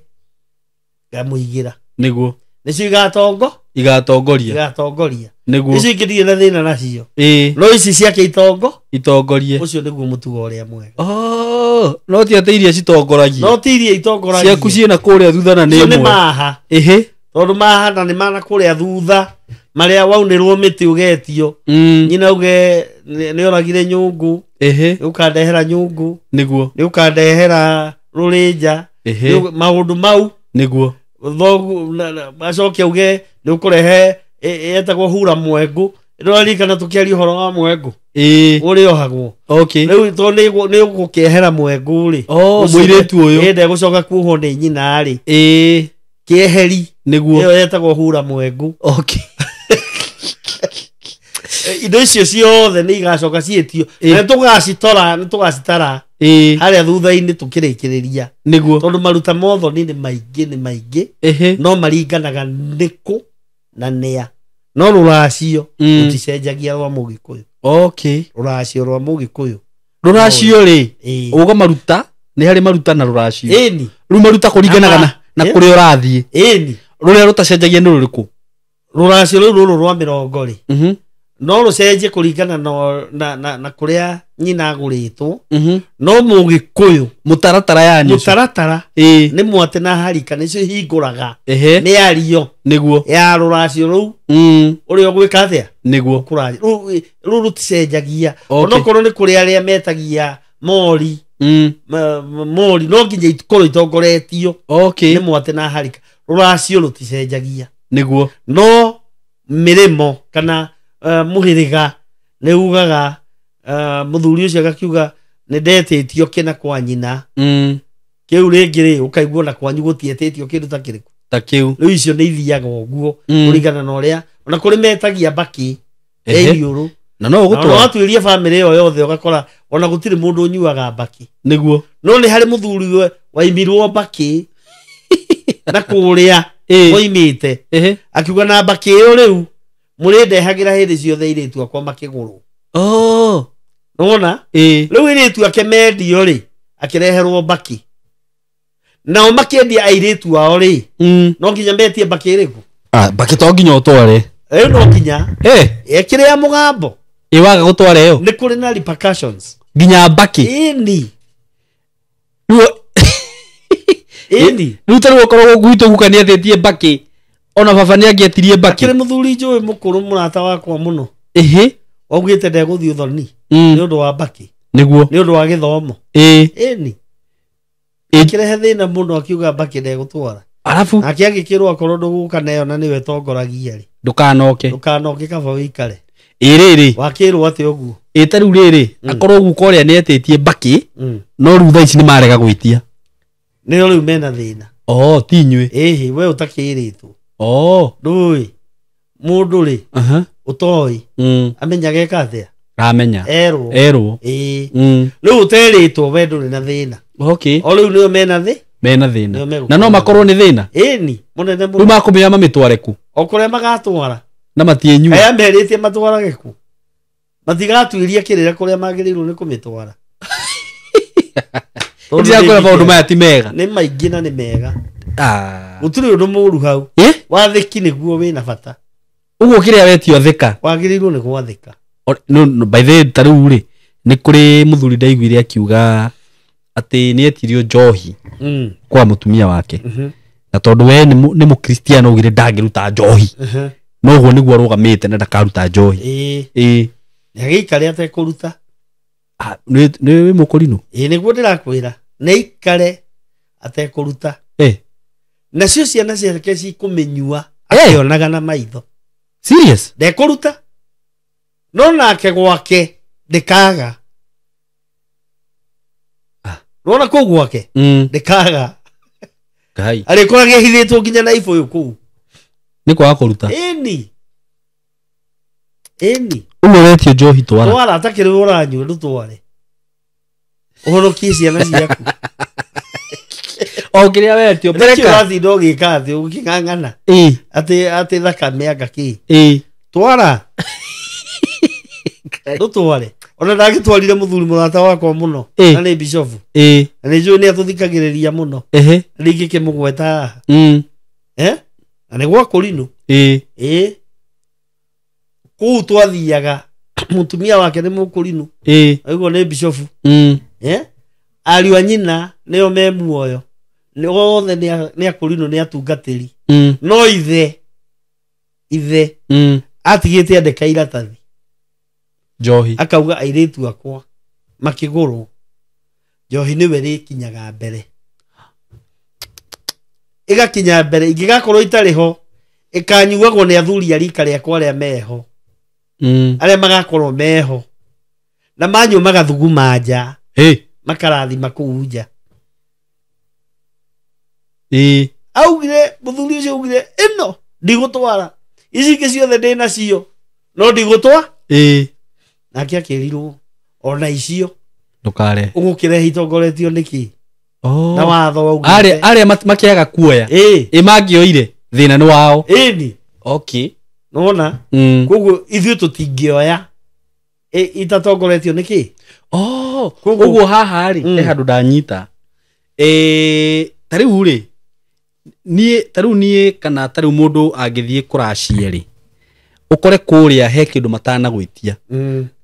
ngamũigĩra nĩguo nĩcio igatongoria nĩguo icio ingĩthiĩ na thĩna nacio no ici ciake itongorie ũcio nĩguo mũtugo ũrĩa mwega no ti atĩ iria citongoragia no ti iria itongoragia ciaku ciĩna kũrĩa thutha na nĩ ĩmwe maha tondũ maha na nĩ mana kũrĩa thutha marĩa waunĩrwo mĩtĩ ũgetio nyina uge nĩ oragire nyũngũ nĩ ũkandehera nyũngũ nĩguo nĩ ũkandehera rũrĩnja maũndũ mau nĩguo thogu acoke uge nĩ ũkũrehe etagwo hura mwengũ ndũraririkana tũkĩaria ũhoro wa mwengũ ũrĩa ohagwo rĩu tondũ nĩ ũgũkĩehera mwengũ rĩ mũirĩtu ũyũ ndegũcoka kuohwo nĩ nyina rĩ kĩeheri nĩguo ĩyo yetagwo hura mwengũ indo icio ciothe nĩ igacoka ciĩtio na nĩ tũgacitara harĩa thutha-inĩ tũkĩrĩkĩrĩria nĩguo tondũ maruta mothoni nĩ maingĩ no maringanaga nĩkũ na nĩa no rũracio rũticenjagia rwa mũgĩkũyũ rũracio rwa mũgĩkũyũ rũracio rĩ ũga maruta nĩ harĩ maruta na rũracio rĩu maruta kũringanaga na kũrĩa ũrathiĩ rũrĩa rũtacenjagia nĩ rũrĩkũ rũracio rũu rũrũ rwa 20 rĩ no rũcenjie kũringana na kũrĩa nyina agũrĩtwo no mũgĩkũyũ mũtaratara nĩ mwate na harika nĩcio hingũraga mĩario nĩguo ya rũracio rũu ũrĩa ũgwĩka atĩa nĩguo rũu rũticenjagia onokorwo nĩ kũrĩ arĩa metagia mori no nginya ikorwo itongoretio nĩ mwate na harika rũracio rũticenjagia nĩguo no mĩrĩmo kana mũhĩrĩga nĩ ugaga mũthuri ũcio agakiuga nĩ ndetĩtio kĩna kwa nyina kĩu rĩngĩ rĩ ũkaigua na kwanyu gũtietĩtio kĩndũ ta kĩrĩkũ ta kĩu rĩu icio nĩ ithiaga ũguo kũringana na ũrĩa ona kũrĩ metagia mbakĩ ĩriũrũ na no ũgũtwara watuĩria bamĩrĩ ĩyo yothe ũgakora ona gũtirĩ mũndũ ũnyuaga mbakĩ nĩguo no nĩ harĩ mũthuri waimirwo mbakĩ na kũrĩa oimĩte akiuga na mbakĩ ĩyo rĩu mũrĩndehagĩra hĩndĩ ciothe irĩtu akwa makĩgũrwo nona rĩu irĩtu ake mendio rĩ akĩreherwo mbakĩ nao makĩendia airĩtu ao rĩ no nginya metie mbakĩ ĩrĩkũ mbakĩ to nginya ũtware ĩyo no nginya ĩkĩrĩ ya mũgambo waga gũtwara ĩyo nĩ kũrĩ na repercussions nginya mbakĩ rĩu tarĩu okorwo gwitũ guka nĩ athĩtie mbakĩ ona baba nĩ angĩetirie mbakĩ akĩrĩ mũthuri njũĩ mũkũrũ mũrata wakwa mũno augĩte ndegũthiĩ ũthoni nĩ ũndũ wa mbakĩ nĩguo nĩ ũndũ wa gĩthomo akĩrehe thĩna mũno akiuga mbakĩ ndegũtwara arabu nake agĩkĩrwo akorwo ndũgũka nayo na nĩwe tongoragia rĩ ndũkanoke kaba wĩikare rĩrĩ wakĩrwo atĩ ũguo tarĩu rĩrĩ akorwo guka ũrĩa nĩ etĩtie mbakĩ no rĩu thaa ici nĩ marega gwĩtia nĩo rĩu mena thĩna ti inyuĩ we ũtakĩrĩtwo ndũĩ mũndũ rĩ utoi amenyaga ekathia amenya ero riu uteritwo we nduri na thina okay o riu nio mena thina na no makorwo ni thina ni munene muno makumenya mamitware ku okuria magatwara na matienyua aya meritie matwarage ku matigatuiria kirira kuria magirirwo ni kumitwara ndia kwa maundu maya ti mega ni maingi na ni mega guturi undu muru hau wathiki niguo wina bata uguo kiria wetio thika wagirirwo ni gwathika no by the taru ri ni kuri muthuri ndaiguire akiuga ati ni etirio njohi kwa mutumia wake na tondu we ni mukristiano ugire ndagiruta njohi no guo niguo rugamite na ndakaruta njohi Nagikare atekuruta ni mukorino niguo ndirakwira ni ikare atekuruta nacio ciana ciake cikumenyua akionaga na maitho serious ndekuruta no nake gwake ndikaga rona ku gwake ndikaga kai arikorage hithitwo nginya na ibo yuku ni kwa kuruta eni umo wetio njohi twara atakire uranyu ndutware uhorokie ciana ciaku o kiria wetio bereka wathi ndogi kathi ukingangana ati thakame agaki twara ndutware ona ndagitwarire muthuri murata wakwa muno na ni bishofu na ni ni atuthikagiriria muno ringi kimugweta na ni gwa kurino ku twathiaga mutumia wake ni mukurino aiguo ni bishofu ariu anyina nio me muoyo ni othe ni akurino ni atungatiri no ithe atigite andika iratathi njohi akauga airitu akwa makiguru njohi niwe rikinyaga mbere igakinya mbere ingigakorwo itariho ikanyuagwo ni athuri arika riakwa aria meho aria magakorwo meho na manyu magathuguma nja makarathima kuu nja augire muthuri ucio augire ino ndigutwara ici ingĩ ciothe ndina cio no ndigutwa nake akirirwo ona icio ndukare ugukire hitongoretio niki na watho waugire aria makiaga kuoya mangioire thina ni wao ni okay nona koguo ithuĩ tũtingĩoya itatongoretio niki uguo haha ri he handu ndanyita tariu ri nie kana tariu mundu angithie kuracia ri ukore kuria he kindu matanagwitia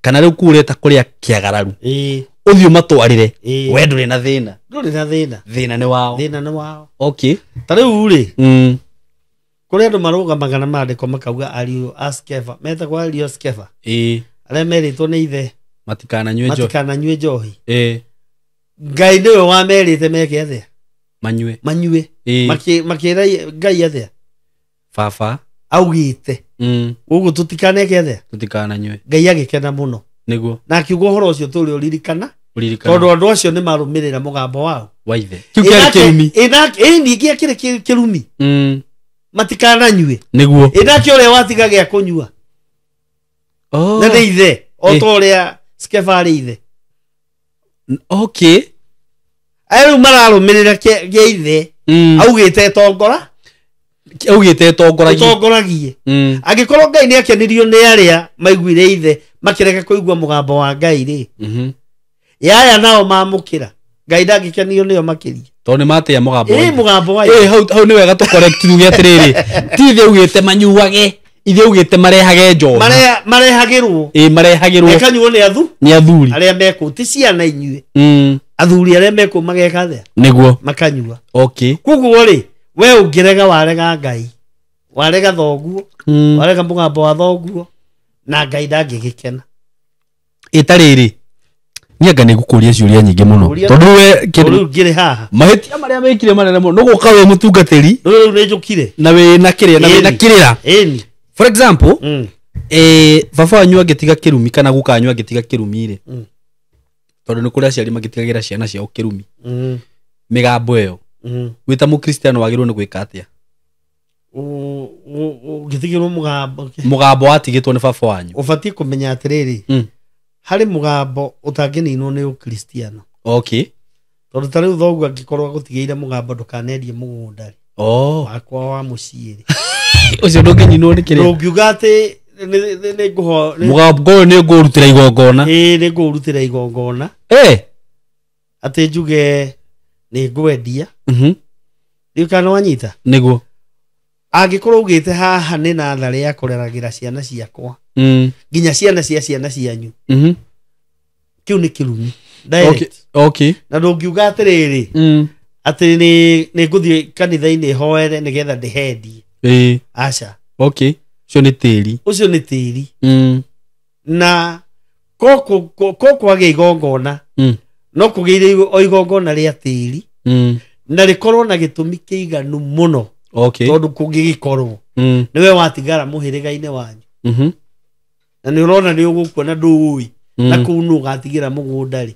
kana riu kureta kuria kiagararu uthio matwarire we nduri na thina thina ni wao okay tariu ri kuri andu marugamaga na mandiko makauga ariu askeva meta kwa ariu askeva aria meritwo ni ithe matikananyue njohi ngai niwe wamerite meke athia manyue makira ngai athia baba augite uguo tutikaneke athia tutikananyue ngai agikena muno niguo na akiuga horo ucio turi uririkana tondu andu acio ni marumirira mugambo wao wa ithe kiu kiari kirumi ningi kire kirumi matikananyue niguo inake uria watiga gia kunyua na ni ithe o to uria skefari ithe okay ayo mararumirira gia ithe augite tongoragie agikorwo ngai ni akenirio ni aria maiguire ithe makireka kuigua mugambo wa ngai ri yaya nao mamukira ngai ndagikenio nio makiria to ni matia mugambo wa hau ni wega to correct tuge atiriri ti ithe ugite manyuage ithe ugite marehage njohi marehagirwo ekanyuo ni athuri aria meko ti ciana inyue athuri aria meko mageka thia niguo makanyua okay kuguo ri we ungirega warega ngai warega thoguo warega mugambo wa thoguo na ngai ndangigikena itariri nianga ni gukuria ciuria nyingi muno tondu we kindu ngire haha mahitia maria mekire manene muno no guka we mutungatiri riu ni njukire na we na kiria na we na kirira for example baba wanyu angitiga kirumi kana gukanyu angitiga kirumi ri tondu ni kuria ciari magitigagira ciana ciao kirumi migambo iyo wita mukristiano wagirwo ni gwika atia Githigirwo mugambo. Mugambo atigitwo ni baba wanyu. Ubatie kumenya atiriri. Hari mugambo utangininwo ni ukristiano. Okay. Tondu tariu thogu angikorwo gutigeire mugambo ndukanerie mugunda. Wakwa wa muciiri. Ucio ndungininwo ni kiri. Ndungiuga ati ni nguho. Mugambo ni ngurutira igongona. Ni ngurutira igongona. Ati njuge ni ngwendia. Riu kana wanyita. Niguo. Angikorwo ugite haha ni nathari ya kureragira ciana ciakwa. Ginya ciana cia ciana cianyu. Kiu ni kirumi. Okay. Na ndungiuga atiriri. Ati ni nguthie kanitha-ini hoere nigetha ndihendie. Acha. Okay. Ucio ni tiri. Ucio ni tiri. Na koko age igongona. No kugeire o igongona ria tiri. Na rikorwo na gitumi kiiganu muno. Okay. Tondu kungigikorwo. Niwe watigara muhiriga-ini wanyu. Na ni urona ni ugukuona ndui. Na kunu gatigira mugunda ri.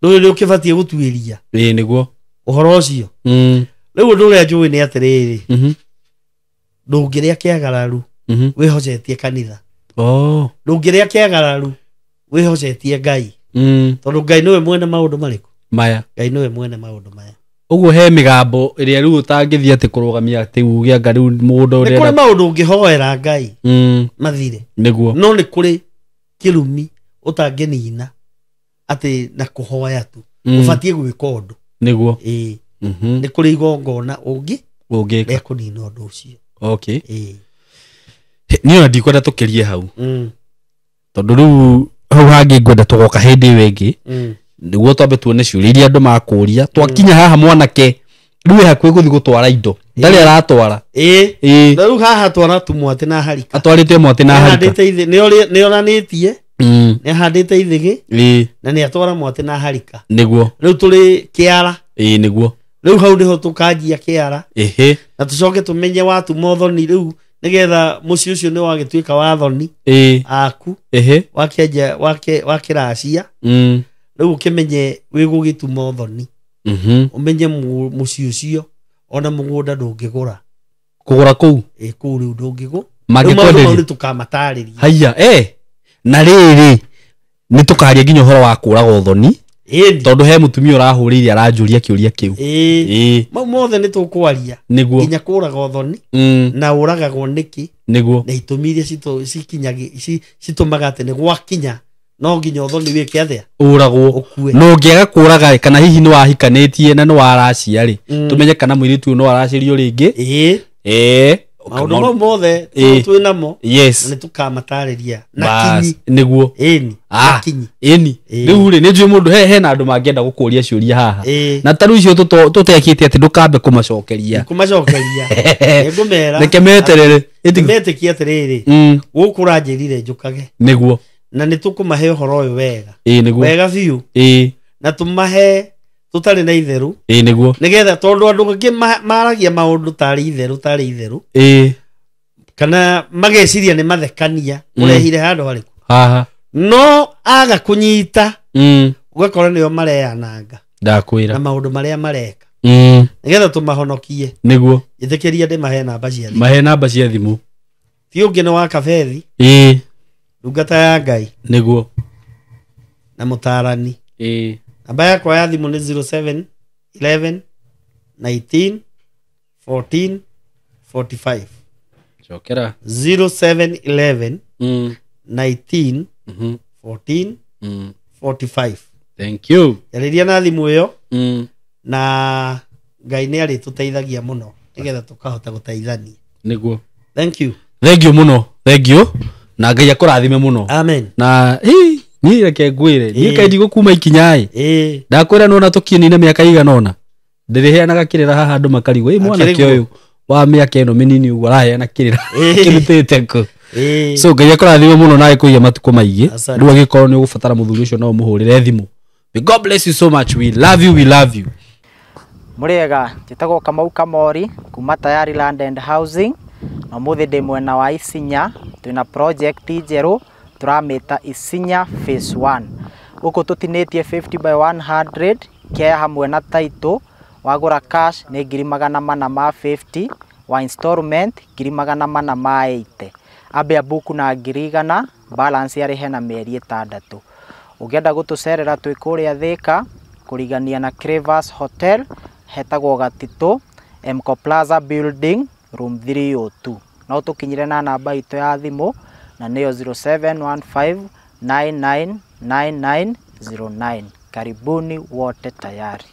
Nduri ukibatie gutuiria. Niguo. Uhoro ucio. Riu nduri njui ni atiriri. Ndungiria kiagararu. Wihocetie kanitha. Ndungiria kiagararu. Wihocetie Ngai. Tondu Ngai niwe mwene maundu mariku. Maya. Ngai niwe mwene maundu maya. Uguo he migambo iria riu utangithia ati kurugamia ati ugia ngari mugunda uria. Ni kuri maundu ungihoera Ngai. Mathire. Niguo. No ni kuri kirumi utangenina ati na kuhoya tu. Ubatie gwika undu. Niguo. Ni kuri igongona ungi ekunina undu ucio. Okay. Niyo ndikwenda tukirie hau. Tondu riu hau hangi ngwenda tugoka hindi wengi. Niguo twambe tuone ciuria iria andu makuria. Twakinya haha mwanake riu hakwi guthi gutwara indo. Ndari aratwara. Riu haha twara tumwate na harika. Atwarite mwate na harika. Ni oranitie. Ni handite ithigi. Na ni atwara mwate na harika. Niguo. Riu turi kiara. Niguo. Riu hau ndiho tukanjia kiara. Na tucoke tumenye watu mothoni riu nigetha muci ucio ni wagituika wathoni. Aku. Wakenja wakiracia. Riu ukimenye wigugitu mothoni. Umenye muci ucio ona mugunda ndungigura. Kugura kuu. Kuu riu ndungigura. Magikwenderia. Tukamatariria. Haya na riri ni tukaria nginya uhoro wa kuraga uthoni. Tondu he mutumia urahuriria aranjuria kiuria kiu. Mau mothe ni tukwaria. Niguo. Nginya kuraga uthoni. Na uragagwo niki. Niguo. Na itumiria cikinyagi citumaga ati ni gwakinya no nginya uthoni wike athia. Uragwo. No ngiaga kuraga kana hihi ni wahikanetie na no waracia ri. Tumenye kana mwiritu no waracirio ringi. Maundu mothe twi namo. Ni tukamatariria na kinyi. Niguo. Na kinyi. Riu ri ni njui mundu he na andu mangienda gukuria ciuria haha. Na taru icio tutekite ati ndukambe kumacokeria. Ngumera. Reke meterere. Metekie atiriri. Gukura njirire njukage. Niguo. Na ni tukumahe uhoro uyu wega. Niguo. Wega biu. Na tumahe tutari na itheru. Niguo. Nigetha tondu andu angi maragia maundu tari itheru. Kana mageciria ni mathekania urehire handu hariku. No aga kunyita. Ugakora niyo mareananga. Ndakwira. Na maundu maria mareka. Nigetha tumahonokie. Niguo. Itekeria ndi mahe namba cia thimu. Mahe namba cia thimu. Ti ungi ni wa kabethi. Ndungata ya Ngai. Niguo. Na mutarani. Namba yakwa ya thimu ni 07 11 19 14 45. Chokera. 07 11 19 14 45. Thank you. Yariria na thimu iyo. Na Ngai ni ari tuteithagia muno nigetha tukahota guteithania. Niguo. Thank you. Thank you muno. Thank you. Na Ngai akurathime muno. Amen. Na ni reke ngwire ni kaidi gukuma ikinyai. Ndakwira nona tukienine miaka igana ona. Ndiriheanaga kirira haha andu makarigwo mwana kioyu wa miaka eno minini uguo araheana kirira kirutite ku. So Ngai akurathime muno na ikuia matuko maigi. Riu agikorwo ni ugubatara muthuri ucio no muhurire thimu. God bless you so much. We love you. We love you. Muriega njitagwo Kamau Kamori kuma Tayari Land and Housing. Na muthi ndi mwena wa Isinya twina project njeru turamita Isinya phase 1. Uko tutinitie 50 by 100 kia hamwe na title wagura cash nĩ 450 wa installment 480 ambe buku na 100 balance yarĩhe na mĩeri 6 ũngĩenda gũtũcerera twĩ kũrĩa Thika kũrigania na Crevas Hotel hetagwo Gatitũ Mco Plaza Building room 302 no tũkinyire na namba itũ ya thimũ na nĩyo 0715999909 karibuni wote tayari.